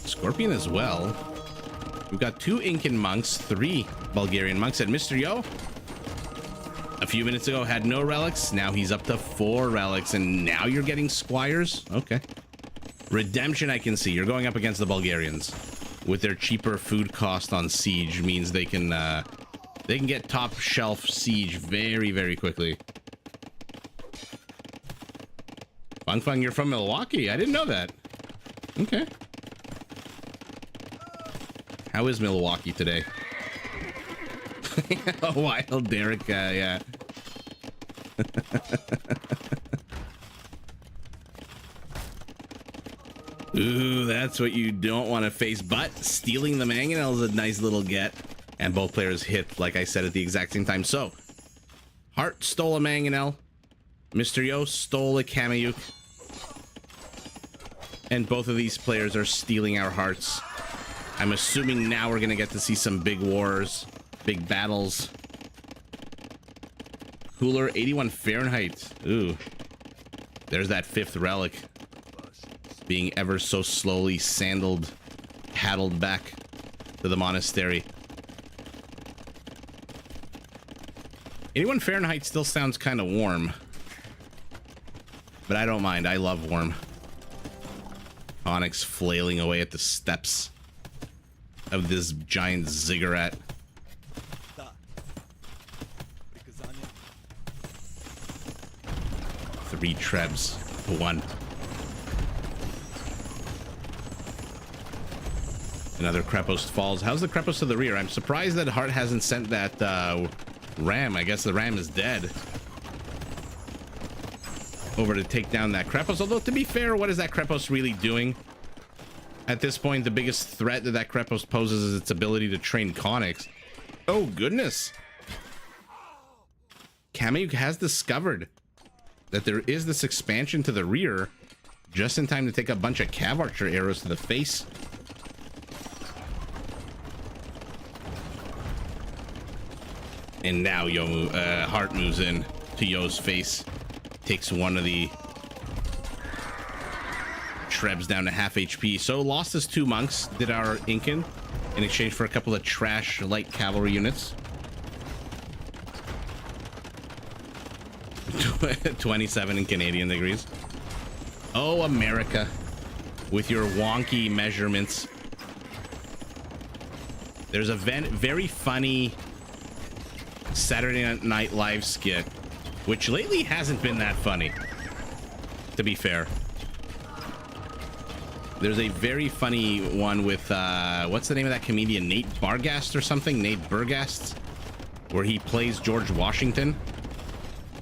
Scorpion as well. We've got 2 Incan monks, 3 Bulgarian monks, and Mr. Yo, a few minutes ago, had no relics. Now he's up to 4 relics, and now you're getting squires? Okay. Redemption, I can see. You're going up against the Bulgarians. With their cheaper food cost on siege means they can get top shelf siege very, very quickly. Fung Fung, you're from Milwaukee. I didn't know that. Okay. How is Milwaukee today? Wild Derek, yeah. Ooh, that's what you don't want to face, but stealing the mangonel is a nice little get. And both players hit, like I said, at the exact same time. So, Hart stole a mangonel. Mr. Yo stole a Kameyuk. And both of these players are stealing our hearts. I'm assuming now we're going to get to see some big wars, big battles. Cooler, 81 Fahrenheit. Ooh. There's that 5th relic. Being ever so slowly sandaled, paddled back to the monastery. 81 Fahrenheit still sounds kind of warm. But I don't mind. I love warm. Onyx flailing away at the steps of this giant ziggurat. 3 trebs to 1. Another Krepos falls. How's the Krepos to the rear? I'm surprised that Hart hasn't sent that ram. I guess the ram is dead. Over to take down that Krepos. Although, to be fair, what is that Krepos really doing? At this point, the biggest threat that Krepos poses is its ability to train Conics. Oh, goodness. Kameyuk has discovered that there is this expansion to the rear just in time to take a bunch of Cav Archer arrows to the face. And now Hart moves in to Yo's face. Takes one of the Trebs down to half HP. So lost his 2 monks, did our Incan, in exchange for a couple of trash light cavalry units. 27 in Canadian degrees. Oh, America. With your wonky measurements. There's a very funny Saturday Night Live skit, which lately hasn't been that funny, to be fair. There's a very funny one with, what's the name of that comedian? Nate Bargast or something? Nate Burgast, where he plays George Washington,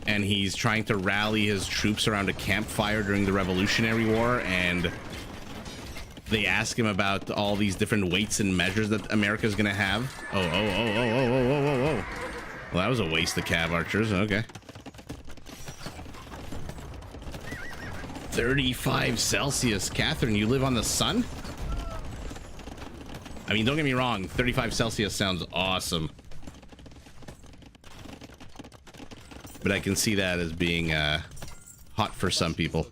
and he's trying to rally his troops around a campfire during the Revolutionary War, and they ask him about all these different weights and measures that America's gonna have. Oh. Well, that was a waste of Cav Archers. Okay. 35 Celsius. Catherine, you live on the sun? I mean, don't get me wrong. 35 Celsius sounds awesome. But I can see that as being hot for some people.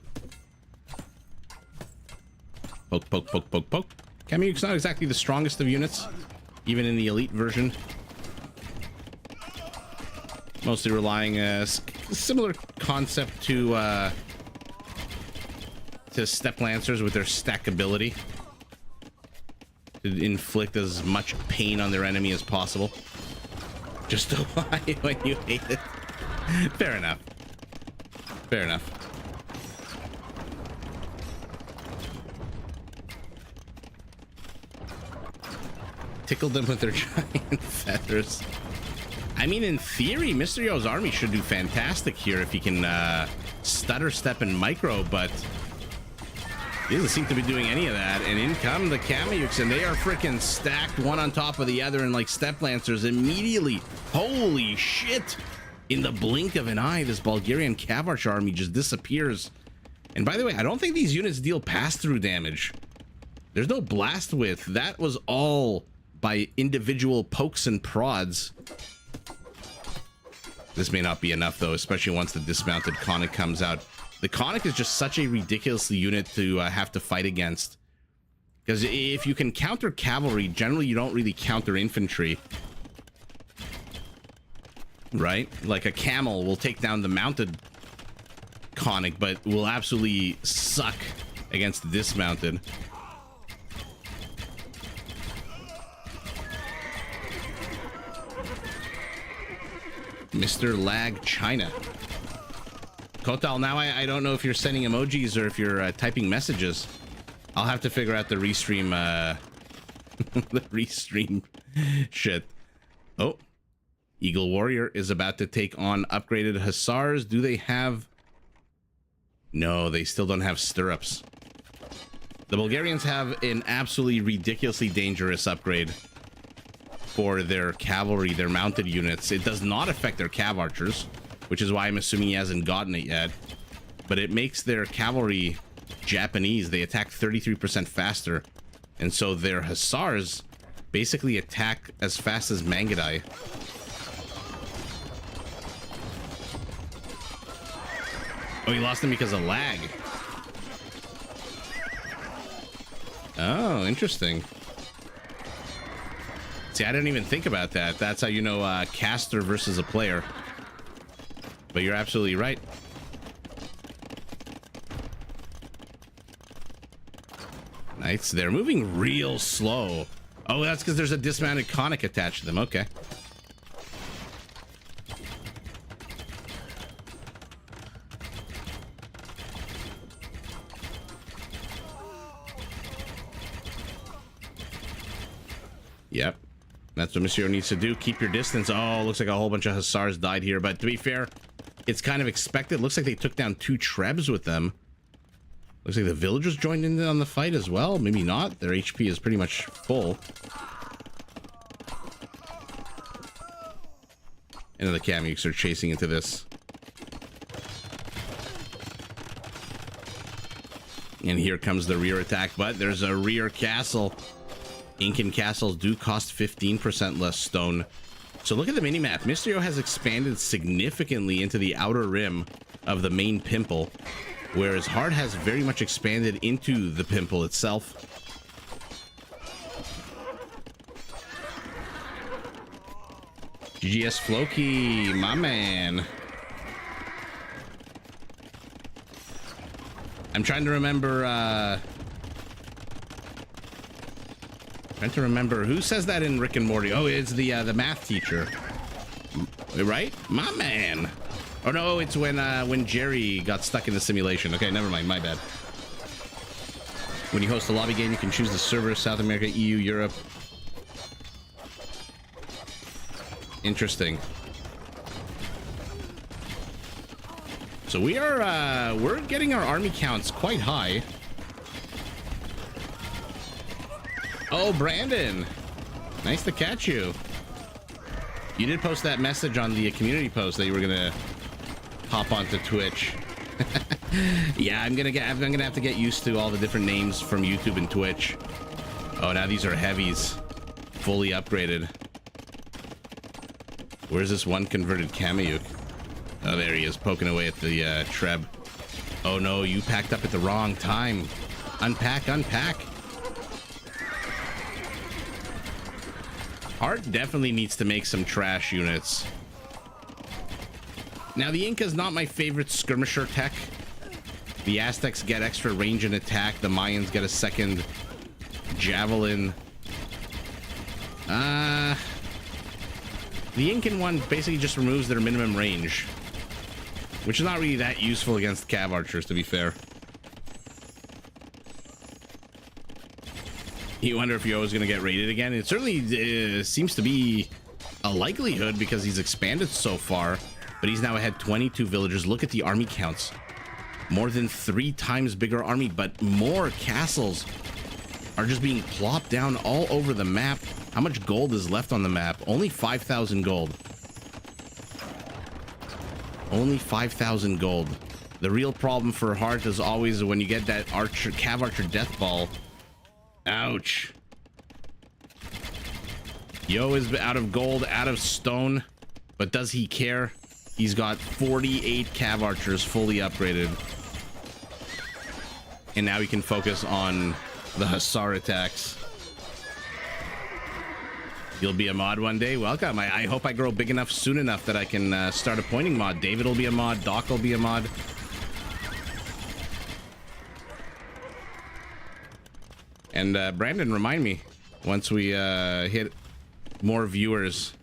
Poke, poke, poke, poke, poke. Kamuk's not exactly the strongest of units, even in the elite version. Mostly relying similar concept to step lancers with their stackability to inflict as much pain on their enemy as possible. Just to lie when you hate it. Fair enough. Fair enough. Tickled them with their giant feathers. I mean, in theory, Mysterio's army should do fantastic here if he can stutter step and micro, but he doesn't seem to be doing any of that. And in come the Kamuyuks, and they are freaking stacked one on top of the other, and like step lancers immediately. Holy shit! In the blink of an eye, this Bulgarian Cav army just disappears. And by the way, I don't think these units deal pass-through damage. There's no blast width. That was all by individual pokes and prods. This may not be enough, though, especially once the dismounted Conic comes out. The Conic is just such a ridiculous unit to have to fight against. Because if you can counter cavalry, generally you don't really counter infantry. Right? Like a camel will take down the mounted Conic, but will absolutely suck against the dismounted. Mr. Lag China. Kotal, now I don't know if you're sending emojis or if you're typing messages. I'll have to figure out the restream the restream shit. Oh, Eagle Warrior is about to take on upgraded Hussars. Do they have... No, they still don't have stirrups. The Bulgarians have an absolutely ridiculously dangerous upgrade for their cavalry, their mounted units. It does not affect their cav archers, which is why I'm assuming he hasn't gotten it yet. But it makes their cavalry Japanese. They attack 33% faster. And so their Hussars basically attack as fast as Mangudai. Oh, he lost them because of lag. Oh, interesting. See, I didn't even think about that. That's how you know caster versus a player. But you're absolutely right. Nice. They're moving real slow. Oh, that's because there's a dismounted Conic attached to them. Okay. Yep. That's what Monsieur needs to do. Keep your distance. Oh, looks like a whole bunch of Hussars died here. But to be fair, it's kind of expected. Looks like they took down 2 Trebs with them. Looks like the villagers joined in on the fight as well. Maybe not. Their HP is pretty much full. And the Kamuyuks are chasing into this. And here comes the rear attack. But there's a rear castle. Incan castles do cost 15% less stone. So look at the minimap. Mysterio has expanded significantly into the outer rim of the main pimple, whereas Hard has very much expanded into the pimple itself. GGS Floki, my man. I'm trying to remember who says that in Rick and Morty. Oh, it's the math teacher, right? My man. Oh no, it's when Jerry got stuck in the simulation. Okay, never mind, my bad. When you host a lobby game, you can choose the server: South America, EU, Europe. Interesting. So we're getting our army counts quite high. Oh, Brandon, nice to catch you. You did post that message on the community post that you were gonna hop onto Twitch. Yeah, I'm gonna have to get used to all the different names from YouTube and Twitch. Oh, now these are heavies, fully upgraded. Where's this one converted Kameyuk? Oh, there he is, poking away at the Treb. Oh no, you packed up at the wrong time. Unpack, unpack. Art definitely needs to make some trash units. Now, the Inca's not my favorite skirmisher tech. The Aztecs get extra range and attack. The Mayans get a second javelin. The Incan one basically just removes their minimum range, which is not really that useful against cav archers, to be fair. You wonder if Yo is going to get raided again. It certainly seems to be a likelihood because he's expanded so far, but he's now ahead 22 villagers. Look at the army counts. More than 3 times bigger army, but more castles are just being plopped down all over the map. How much gold is left on the map? Only 5,000 gold. Only 5,000 gold. The real problem for Heart is always when you get that archer, cav archer death ball. Ouch. Yo is out of gold, out of stone, but does he care? He's got 48 cav archers fully upgraded. And now he can focus on the Hussar attacks. You'll be a mod one day. Welcome. I hope I grow big enough soon enough that I can start appointing mod. David will be a mod. Doc will be a mod. And Brandon, remind me once we hit more viewers.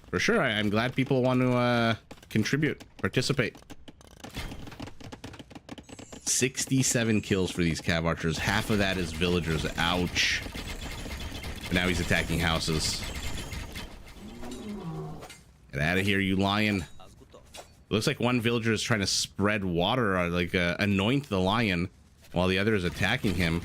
For sure, I'm glad people want to contribute, participate. 67 kills for these cav archers. Half of that is villagers. Ouch. But now he's attacking houses. Get out of here, you lion. It looks like one villager is trying to spread water, or like anoint the lion, while the other is attacking him.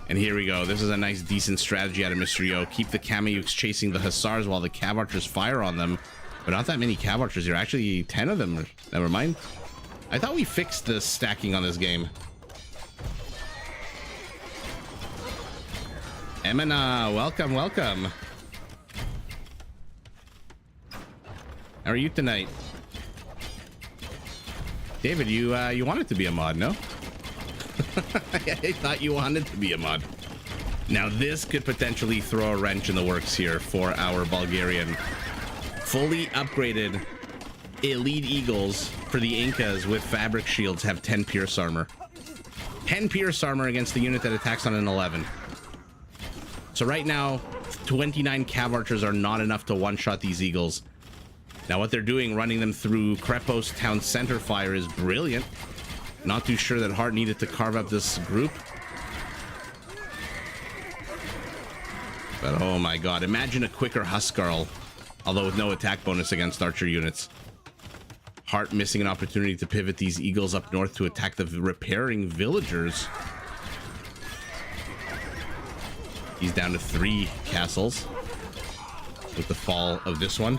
And here we go. This is a nice, decent strategy out of Mr. Yo. Keep the Kameyuks chasing the Hussars while the cav archers fire on them. But not that many cav archers here. Actually, 10 of them. Never mind. I thought we fixed the stacking on this game. Emina, welcome, welcome. How are you tonight? David, you wanted to be a mod, no? I thought you wanted to be a mod. Now this could potentially throw a wrench in the works here for our Bulgarian. Fully upgraded elite eagles for the Incas with fabric shields have 10 pierce armor. 10 pierce armor against the unit that attacks on an 11. So right now, 29 cav archers are not enough to one-shot these eagles. Now what they're doing, running them through Krepos town center fire, is brilliant. Not too sure that Hart needed to carve up this group. But oh my god, imagine a quicker Huskarl, although with no attack bonus against archer units. Hart missing an opportunity to pivot these eagles up north to attack the repairing villagers. He's down to 3 castles with the fall of this one.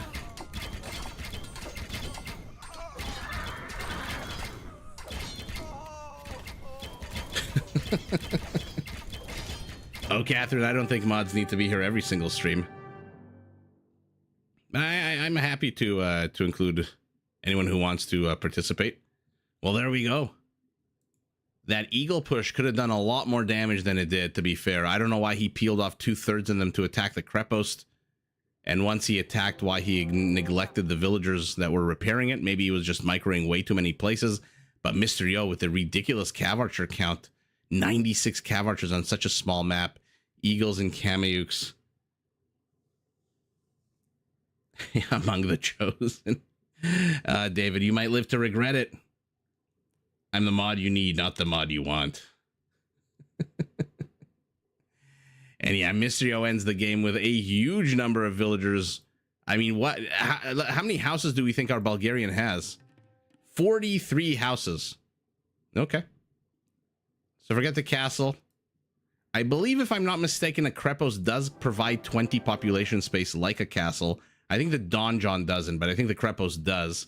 Oh, Catherine, I don't think mods need to be here every single stream. I'm happy to include anyone who wants to participate. Well, there we go. That eagle push could have done a lot more damage than it did, to be fair. I don't know why he peeled off 2/3 of them to attack the Krepost. And once he attacked, why he neglected the villagers that were repairing it. Maybe he was just microing way too many places. But Mr. Yo, with the ridiculous cav archer count, 96 cav archers on such a small map, eagles and Kameyuks among the chosen. David, you might live to regret it. I'm the mod you need, not the mod you want. And yeah, Mr. Yo ends the game with a huge number of villagers. I mean, how many houses do we think our Bulgarian has? 43 houses. Okay. So forget the castle. I believe, if I'm not mistaken, a Krepos does provide 20 population space like a castle. I think the Donjon doesn't, but I think the Krepos does.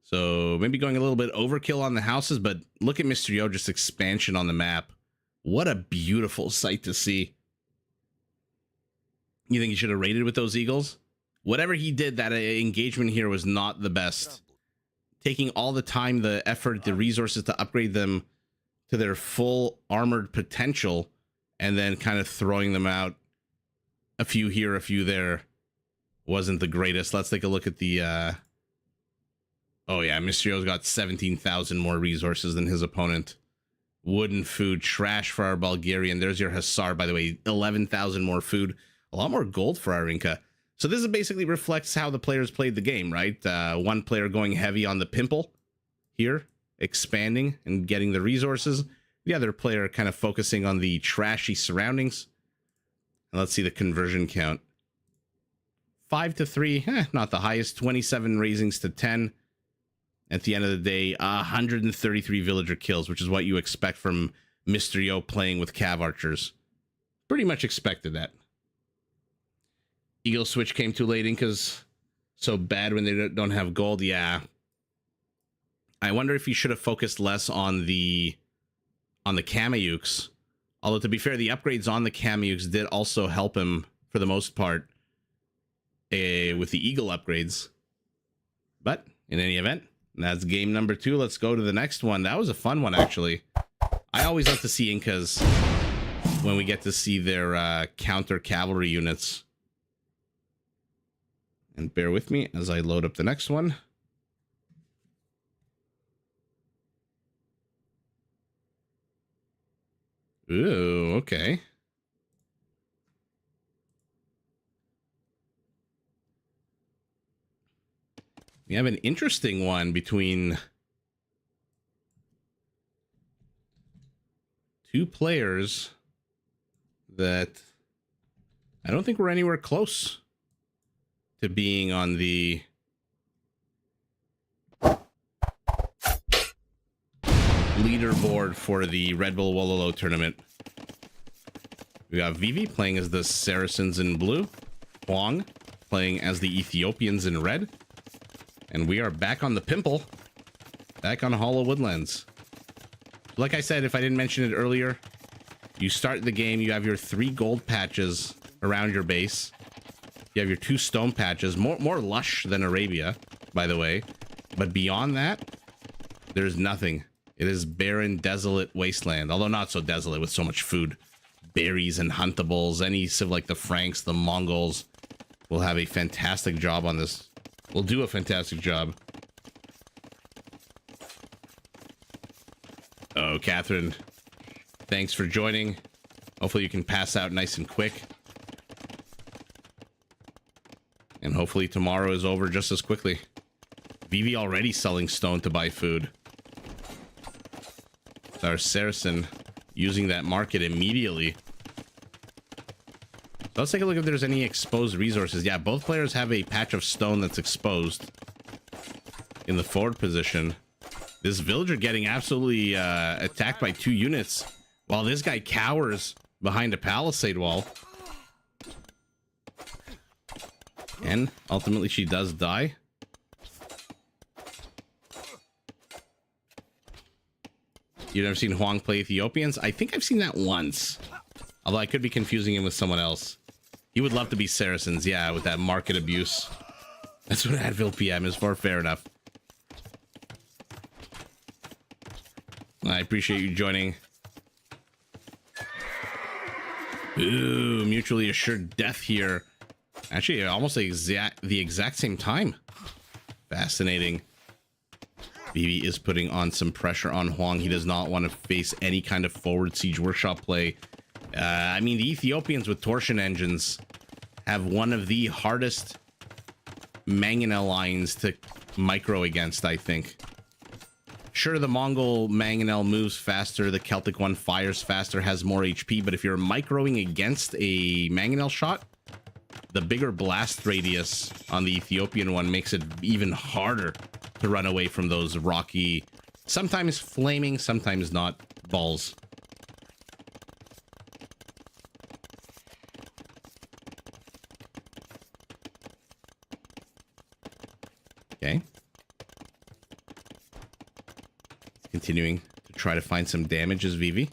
So maybe going a little bit overkill on the houses, but look at Mysterio, just expansion on the map. What a beautiful sight to see. You think he should have raided with those eagles? Whatever he did, that engagement here was not the best. Taking all the time, the effort, the resources to upgrade them to their full armored potential, and then kind of throwing them out a few here, a few there, wasn't the greatest. Let's take a look at the... Oh yeah, Mysterio's got 17,000 more resources than his opponent. Wooden food, trash for our Bulgarian. There's your Hussar, by the way, 11,000 more food. A lot more gold for our Inca. So this basically reflects how the players played the game, right? One player going heavy on the pimple here, expanding and getting the resources. The other player kind of focusing on the trashy surroundings. And let's see the conversion count. 5 to 3, not the highest. 27 raisings to 10. At the end of the day, 133 villager kills, which is what you expect from Mysterio playing with Cav Archers. Pretty much expected that. Eagle switch came too late. Incas so bad when they don't have gold. Yeah. I wonder if he should have focused less on the Kameyuks. Although, to be fair, the upgrades on the Kameyuks did also help him, for the most part, with the Eagle upgrades. But, in any event, that's game number 2. Let's go to the next one. That was a fun one, actually. I always like to see Incas when we get to see their counter cavalry units. And bear with me as I load up the next one. Ooh, okay. We have an interesting one between two players that I don't think we're anywhere close to being on the leaderboard for the Red Bull Wololo tournament. We got Vivi playing as the Saracens in blue, Huang playing as the Ethiopians in red, and we are back on the Pimple, back on Hollow Woodlands. Like I said, if I didn't mention it earlier, you start the game, you have your 3 gold patches around your base. You have your 2 stone patches, more lush than Arabia, by the way. But beyond that, there's nothing. It is barren, desolate wasteland. Although not so desolate with so much food. Berries and huntables. Any civ like the Franks, the Mongols will have a fantastic job on this. Will do a fantastic job. Oh, Catherine. Thanks for joining. Hopefully you can pass out nice and quick. And hopefully tomorrow is over just as quickly. Vivi already selling stone to buy food. Our Saracen using that market immediately. So let's take a look if there's any exposed resources. Yeah, both players have a patch of stone that's exposed in the forward position. This villager getting absolutely attacked by 2 units while this guy cowers behind a palisade wall. And ultimately she does die. You've never seen Huang play Ethiopians? I think I've seen that once. Although I could be confusing him with someone else. He would love to be Saracens, yeah, with that market abuse. That's what Advil PM is for, fair enough. I appreciate you joining. Ooh, mutually assured death here. Actually, almost the exact same time. Fascinating. Vivi is putting on some pressure on Huang. He does not want to face any kind of forward siege workshop play. I mean, the Ethiopians with torsion engines have one of the hardest mangonel lines to micro against, I think. Sure, the Mongol mangonel moves faster, the Celtic one fires faster, has more HP, but if you're microing against a mangonel shot, the bigger blast radius on the Ethiopian one makes it even harder to run away from those rocky, sometimes flaming, sometimes not, balls. Okay. continuing to try to find some damage as Vivi.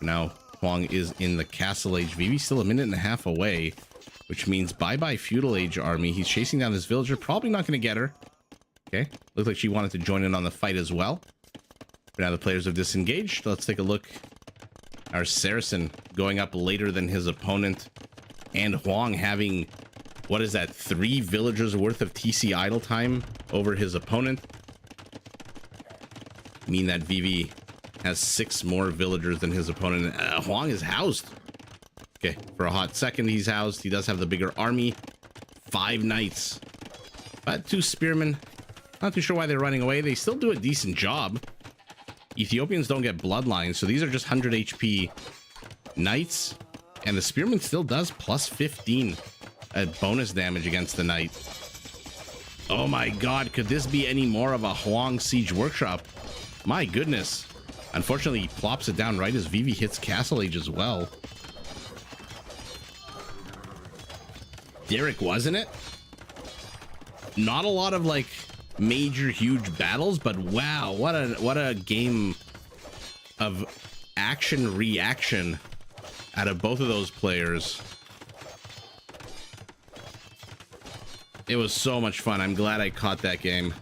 Now, Huang is in the Castle Age. Vivi's still a minute and a half away, which means bye-bye Feudal Age army. He's chasing down this villager. Probably not going to get her. Okay. Looks like she wanted to join in on the fight as well. But now the players have disengaged. Let's take a look. Our Saracen going up later than his opponent. And Huang having, what is that, 3 villagers worth of TC idle time over his opponent. Mean that Vivi has 6 more villagers than his opponent. Huang is housed. Okay, for a hot second he's housed. He does have the bigger army. 5 knights. But 2 spearmen. Not too sure why they're running away. They still do a decent job. Ethiopians don't get bloodlines, so these are just 100 HP knights. And the spearman still does plus 15 bonus damage against the knight. Oh my god, could this be any more of a Huang Siege Workshop? My goodness. Unfortunately, he plops it down right as Vivi hits Castle Age as well. Derek, wasn't it? Not a lot of like major huge battles, but wow, what a game of action reaction out of both of those players. It was so much fun. I'm glad I caught that game.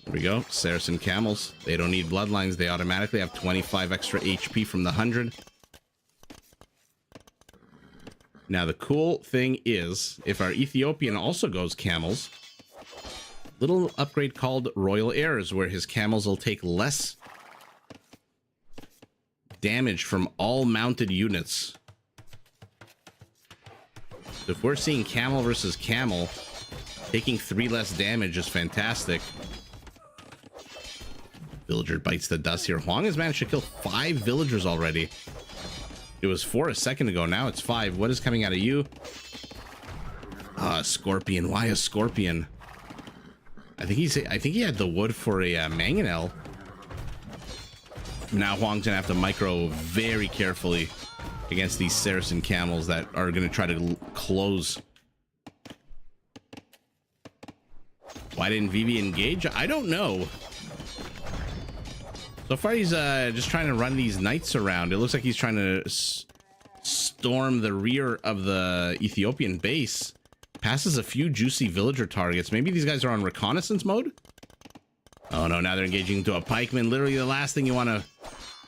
There we go. Saracen camels. They don't need bloodlines. They automatically have 25 extra HP from the 100. Now, the cool thing is, if our Ethiopian also goes camels, little upgrade called Royal Heirs, where his camels will take less damage from all mounted units. So if we're seeing camel versus camel, taking 3 less damage is fantastic. Villager bites the dust here. Huang has managed to kill 5 villagers already. It was 4 a second ago. Now it's 5. What is coming out of you? Scorpion. Why a scorpion? I think he had the wood for a mangonel. Now Huang's gonna have to micro very carefully against these Saracen camels that are gonna try to close. Why didn't Vivi engage? I don't know. So far, he's just trying to run these knights around. It looks like he's trying to storm the rear of the Ethiopian base. Passes a few juicy villager targets. Maybe these guys are on reconnaissance mode? Oh no, now they're engaging into a pikeman. Literally the last thing you want to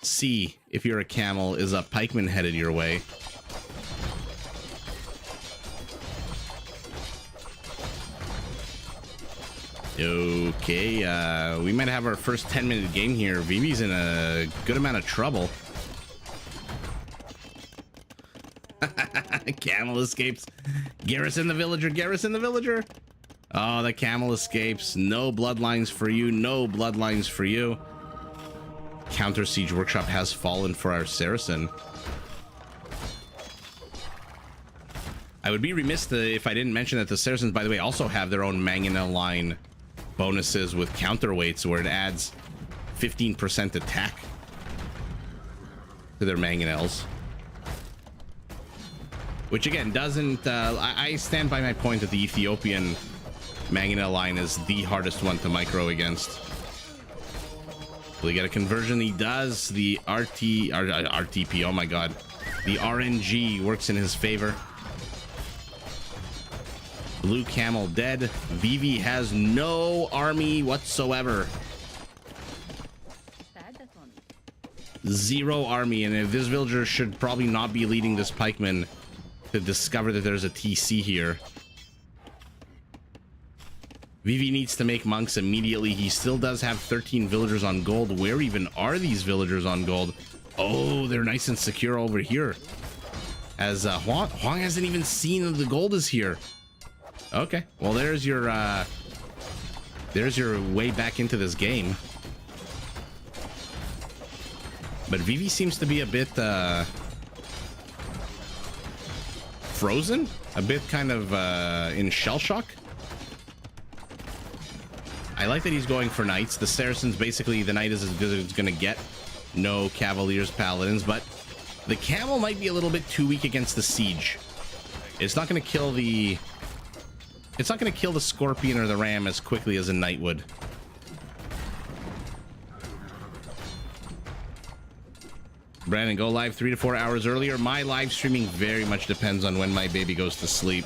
see if you're a camel is a pikeman headed your way. Okay, we might have our first 10-minute game here. Vivi's in a good amount of trouble. Camel escapes. Garrison the villager, garrison the villager. Oh, the camel escapes. No bloodlines for you, no bloodlines for you. Counter Siege Workshop has fallen for our Saracen. I would be remiss if I didn't mention that the Saracens, by the way, also have their own mangonel line bonuses with counterweights where it adds 15% attack to their mangonels. Which again doesn't I stand by my point that the Ethiopian mangonel line is the hardest one to micro against. Will he get a conversion? He does. The RTP, oh my god, the RNG works in his favor. Blue camel dead. Vivi has no army whatsoever. 0 army, and if this villager should probably not be leading this pikeman to discover that there's a TC here. Vivi needs to make monks immediately. He still does have 13 villagers on gold. Where even are these villagers on gold? Oh, they're nice and secure over here. As Huang hasn't even seen that the gold is here. Okay, well there's your way back into this game. But Vivi seems to be a bit frozen, a bit kind of in shell shock. I like that he's going for knights. The Saracens, basically the knight is as good as it's gonna get. No cavaliers, paladins, but the camel might be a little bit too weak against the siege. It's not gonna kill the It's not going to kill the scorpion or the ram as quickly as a knight would. Brandon, go live 3 to 4 hours earlier. My live streaming very much depends on when my baby goes to sleep.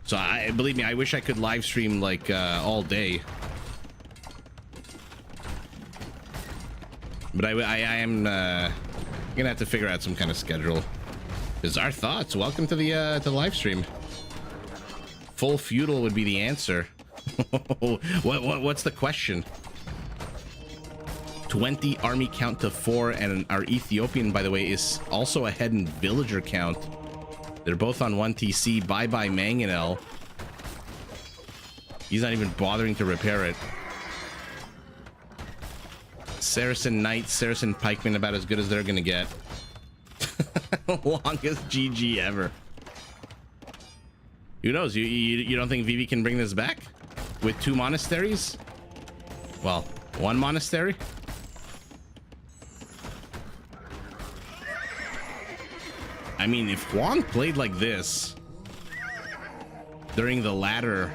So believe me, I wish I could live stream like all day. But I am gonna have to figure out some kind of schedule. Bizarre thoughts. Welcome to the live stream. Full feudal would be the answer. What's the question? 20 army count to 4, and our Ethiopian, by the way, is also ahead in villager count. They're both on 1 TC. Bye bye Mangonel. He's not even bothering to repair it. Saracen Knight, Saracen Pikeman, about as good as they're gonna get. Longest GG ever. Who knows? You don't think Vivi can bring this back with 2 monasteries? Well, 1 monastery. I mean, if Huang played like this during the latter...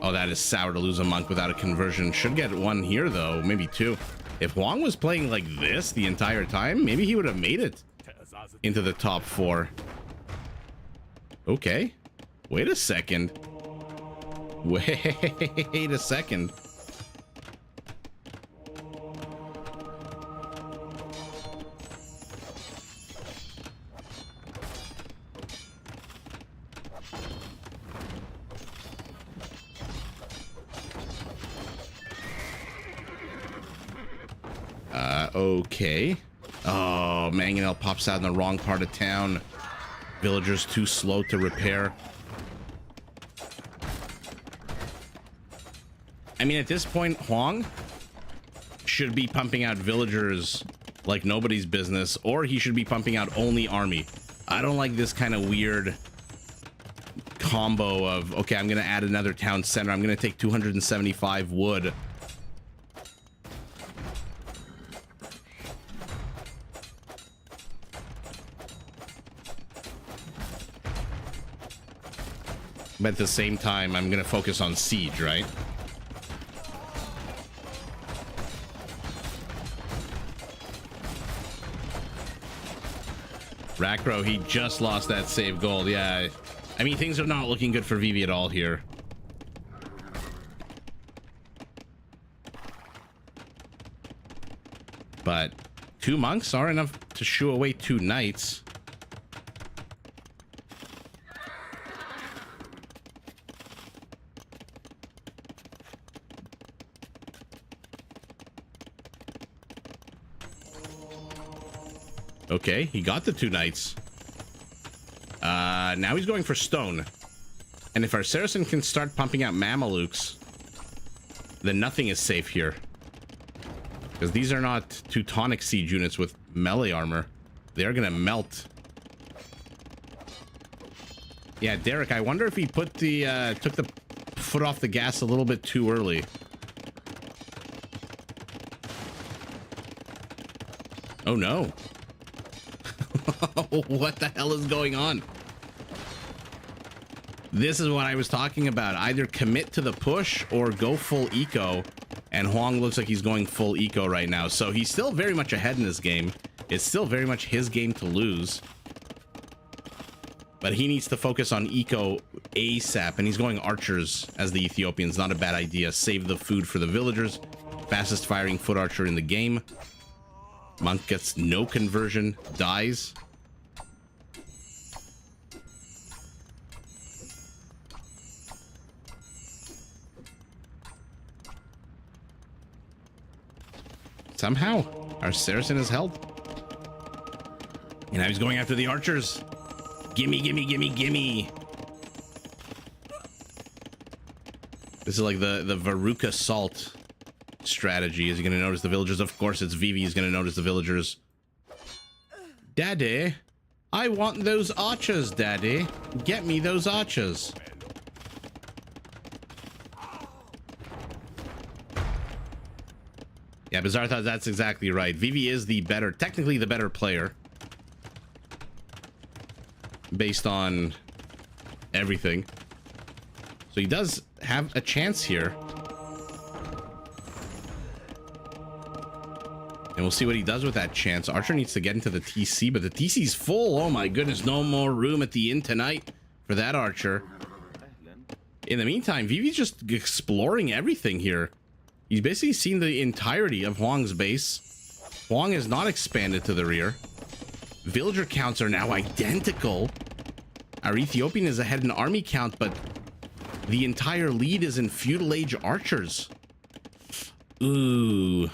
Oh, that is sour to lose a monk without a conversion. Should get 1 here, though. Maybe 2. If Huang was playing like this the entire time, maybe he would have made it into the top 4. Okay. Wait a second. Wait a second. Okay. Oh, Mangonel pops out in the wrong part of town. Villagers too slow to repair. I mean, at this point, Huang should be pumping out villagers like nobody's business, or he should be pumping out only army. I don't like this kind of weird combo of, okay, I'm going to add another town center. I'm going to take 275 wood. But at the same time, I'm going to focus on siege, right? Rakro, he just lost that save gold. Yeah, I mean, things are not looking good for Vivi at all here. But 2 monks are enough to shoo away 2 knights. Okay, he got the 2 knights. Now he's going for stone. And if our Saracen can start pumping out Mamelukes, then nothing is safe here. Because these are not Teutonic siege units with melee armor. They're gonna melt. Yeah, Derek, I wonder if he put the, took the foot off the gas a little bit too early. Oh no. What the hell is going on? This is what I was talking about. Either commit to the push or go full eco. And Huang looks like he's going full eco right now. So he's still very much ahead in this game. It's still very much his game to lose. But he needs to focus on eco ASAP. And he's going archers as the Ethiopians. Not a bad idea. Save the food for the villagers. Fastest firing foot archer in the game. Monk gets no conversion. Dies. Somehow, our Saracen is held. And now he's going after the archers. Gimme, gimme, gimme, gimme. This is like the Veruca Salt strategy. Is he going to notice the villagers? Of course, it's Vivi. He's going to notice the villagers. Daddy, I want those archers, Daddy. Get me those archers. Yeah, Bizarre thought that's exactly right. Vivi is the better, technically the better player. Based on everything. So he does have a chance here. And we'll see what he does with that chance. Archer needs to get into the TC, but the TC's full. Oh my goodness, no more room at the inn tonight for that Archer. In the meantime, Vivi's just exploring everything here. He's basically seen the entirety of Huang's base. Huang has not expanded to the rear. Villager counts are now identical. Our Ethiopian is ahead in army count, but the entire lead is in feudal age archers. Ooh.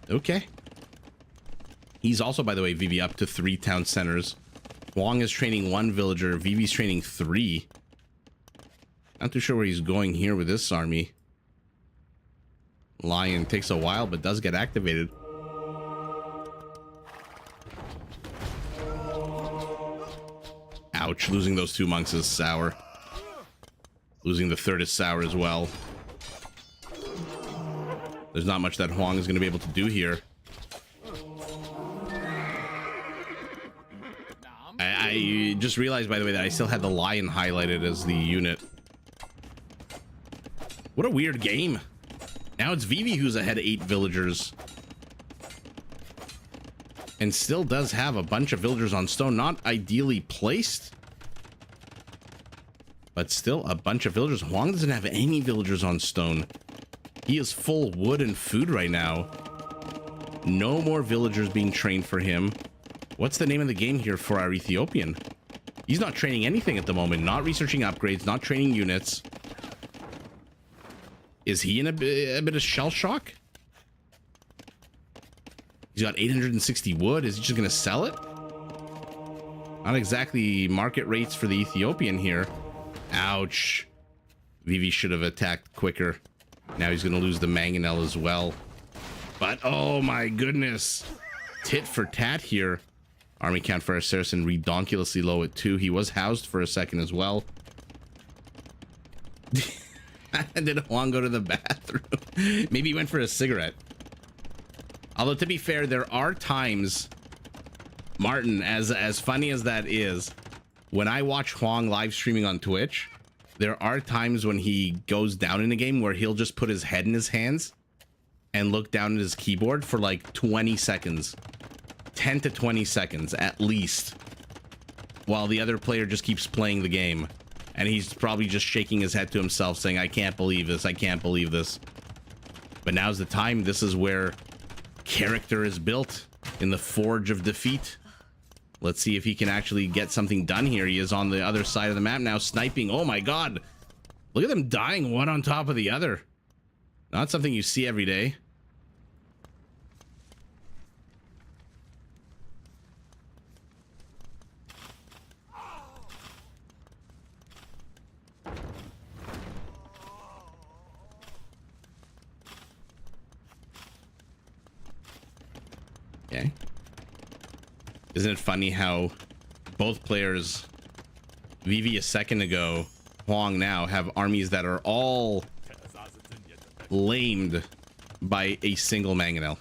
Okay. He's also, by the way, Vivi up to 3 town centers. Huang is training 1 villager. Vivi's training 3. Not too sure where he's going here with this army. Lion takes a while, but does get activated. Ouch, losing those 2 monks is sour. Losing the 3rd is sour as well. There's not much that Huang is going to be able to do here. I just realized, by the way, that I still had the lion highlighted as the unit. What a weird game. Now it's Vivi who's ahead 8 villagers. And still does have a bunch of villagers on stone. Not ideally placed, but still a bunch of villagers. Huang doesn't have any villagers on stone. He is full wood and food right now. No more villagers being trained for him. What's the name of the game here for our Ethiopian? He's not training anything at the moment. Not researching upgrades, not training units. Is he in a bit of shell shock? He's got 860 wood. Is he just going to sell it? Not exactly market rates for the Ethiopian here. Ouch. Vivi should have attacked quicker. Now he's going to lose the mangonel as well. But, oh my goodness. Tit for tat here. Army count for our Saracen redonkulously low at 2. He was housed for a second as well. Did Huang go to the bathroom? Maybe he went for a cigarette. Although, to be fair, there are times, Martin, as funny as that is, when I watch Huang live streaming on Twitch, there are times when he goes down in a game where he'll just put his head in his hands and look down at his keyboard for like 20 seconds. 10 to 20 seconds at least, while the other player just keeps playing the game, and he's probably just shaking his head to himself saying, I can't believe this, I can't believe this. But now's the time. This is where character is built, in the forge of defeat. Let's see if he can actually get something done here. He is on the other side of the map now, sniping. Oh my god, look at them dying one on top of the other. Not something you see every day. Okay. Isn't it funny how both players, Vivi a second ago, Huang now, have armies that are all lamed by a single mangonel?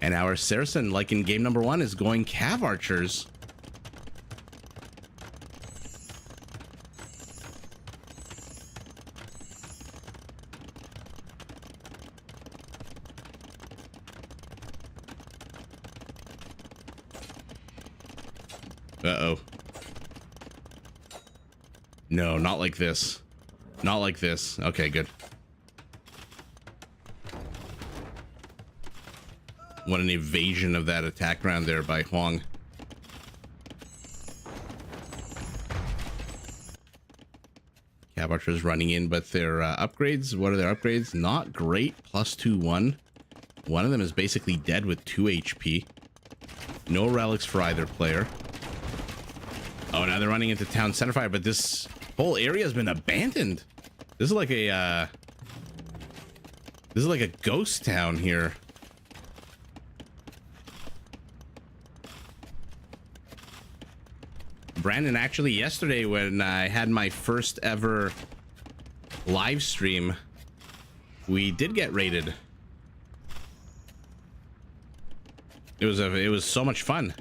And our Saracen, like in game number 1, is going cav archers. Uh-oh. No, not like this. Not like this. Okay, good. What an evasion of that attack round there by Huang. Cav archers running in, but their upgrades, what are their upgrades? Not great. +2/1. One of them is basically dead with 2 HP. No relics for either player. Oh, now they're running into town center fire, but this whole area has been abandoned. This is like a ghost town here. Brandon, actually yesterday when I had my first ever live stream, we did get raided. It was so much fun.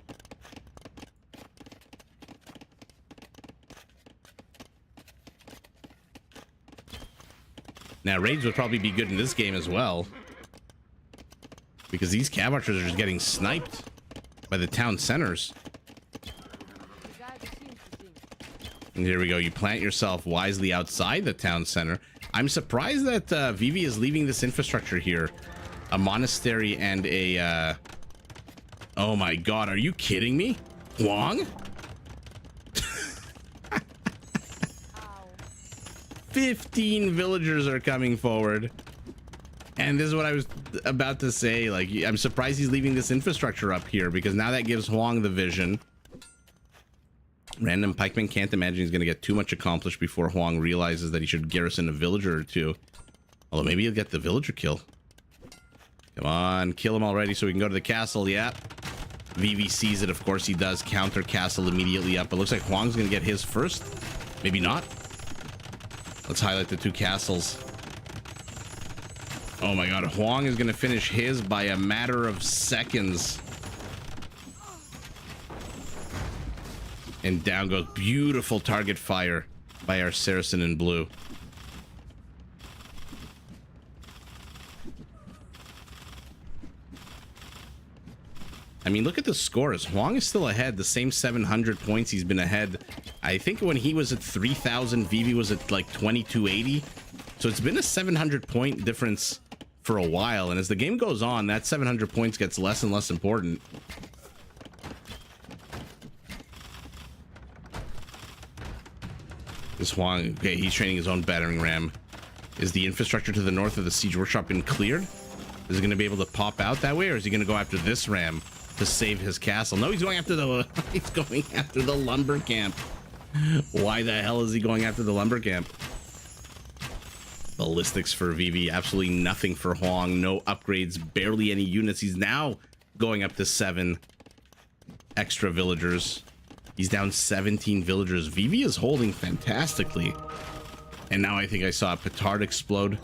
Now, raids would probably be good in this game as well, because these cav archers are just getting sniped by the town centers. And here we go. You plant yourself wisely outside the town center. I'm surprised that Vivi is leaving this infrastructure here. A monastery and a... Oh my god, are you kidding me? Huang? 15 villagers are coming forward. And this is what I was about to say. Like, I'm surprised he's leaving this infrastructure up here, because now that gives Huang the vision. Random pikeman can't imagine he's going to get too much accomplished before Huang realizes that he should garrison a villager or two. Although maybe he'll get the villager kill. Come on, kill him already so we can go to the castle. Yeah. Vivi sees it. Of course he does. Counter castle immediately up. It looks like Huang's going to get his first. Maybe not. Let's highlight the two castles. Oh my god, Huang is going to finish his by a matter of seconds. And down goes. Beautiful target fire by our Saracen in blue. I mean, look at the scores. Huang is still ahead. The same 700 points he's been ahead. I think when he was at 3,000, Vivi was at like 2280. So it's been a 700 point difference for a while. And as the game goes on, that 700 points gets less and less important. This Huang, okay, he's training his own battering ram. Is the infrastructure to the north of the siege workshop been cleared? Is he going to be able to pop out that way, or is he going to go after this ram to save his castle? No, he's going after the he's going after the lumber camp. Why the hell is he going after the lumber camp? Ballistics for Vivi, absolutely nothing for Huang. No upgrades, barely any units. He's now going up to 7 extra villagers. He's down 17 villagers. Vivi is holding fantastically. And now I think I saw a petard explode.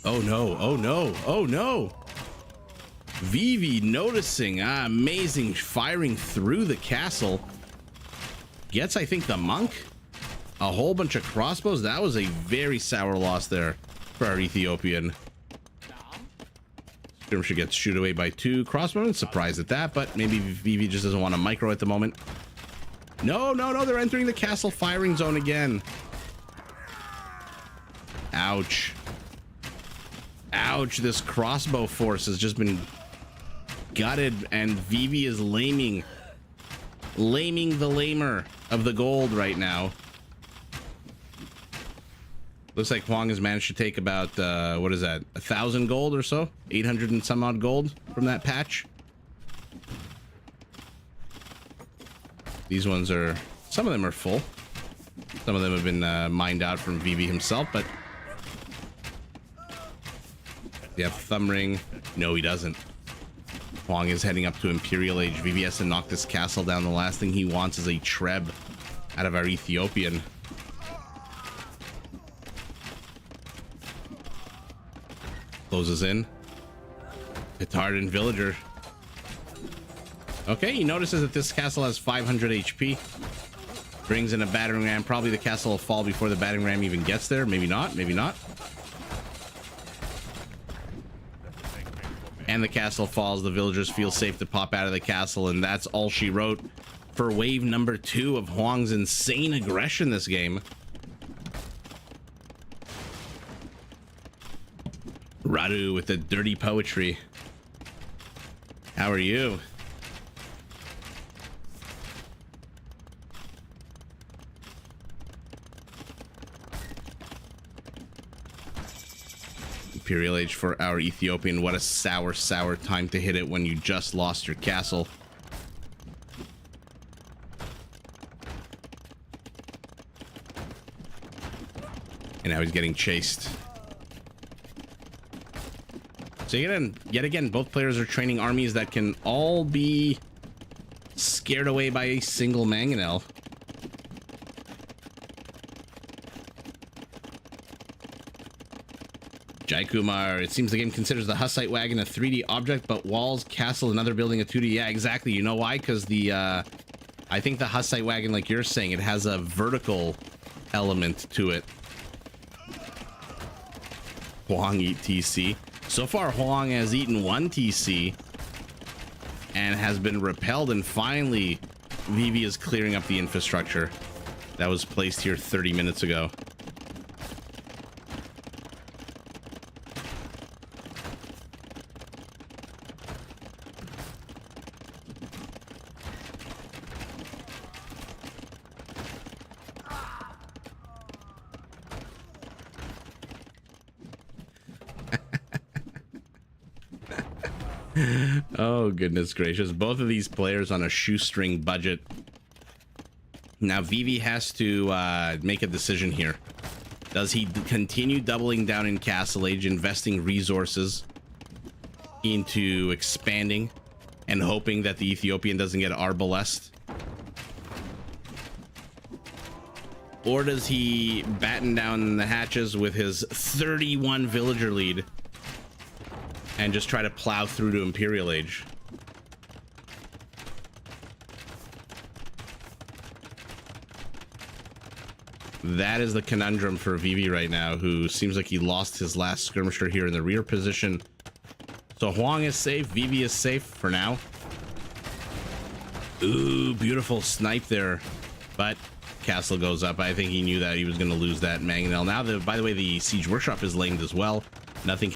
Oh no, oh no, oh no. Vivi noticing, amazing, firing through the castle. Gets, I think, the monk. A whole bunch of crossbows. That was a very sour loss there for our Ethiopian. Skirmisher gets shoot away by 2 crossbowmen. Surprised at that, but maybe Vivi just doesn't want to micro at the moment. No, no, no, they're entering the castle firing zone again. Ouch. Ouch, this crossbow force has just been gutted, and Vivi is laming the lamer of the gold right now. Looks like Huang has managed to take about, what is that, 1,000 gold or so? 800 and some odd gold from that patch. These ones are, some of them are full. Some of them have been mined out from Vivi himself, but... Yeah, thumb ring. No, he doesn't. Huang is heading up to Imperial Age. Vivi has to knock this castle down. The last thing he wants is a treb out of our Ethiopian. Closes in. Petard and villager. Okay, he notices that this castle has 500 HP. Brings in a battering ram. Probably the castle will fall before the battering ram even gets there. Maybe not, maybe not. And the castle falls. The villagers feel safe to pop out of the castle, and that's all she wrote for wave number 2 of Huang's insane aggression this game. Radu with the dirty poetry. How are you? Imperial Age for our Ethiopian. What a sour, sour time to hit it when you just lost your castle. And now he's getting chased. So yet again, both players are training armies that can all be scared away by a single mangonel. Jai Kumar, it seems the game considers the Hussite wagon a 3D object, but walls, castle, and other building a 2D. Yeah, exactly. You know why? Because the, I think the Hussite wagon, like you're saying, it has a vertical element to it. Huang eat TC. So far, Huang has eaten 1 TC and has been repelled, and finally Vivi is clearing up the infrastructure that was placed here 30 minutes ago. Oh, goodness gracious. Both of these players on a shoestring budget. Now, Vivi has to make a decision here. Does he continue doubling down in Castle Age, investing resources into expanding and hoping that the Ethiopian doesn't get arbalest? Or does he batten down the hatches with his 31 villager lead and just try to plow through to Imperial Age? That is the conundrum for Vivi right now, who seems like he lost his last skirmisher here in the rear position. So Huang is safe, Vivi is safe for now. Ooh, beautiful snipe there. But Castle goes up. I think he knew that he was going to lose that mangonel. Now, by the way, the Siege Workshop is lamed as well. Nothing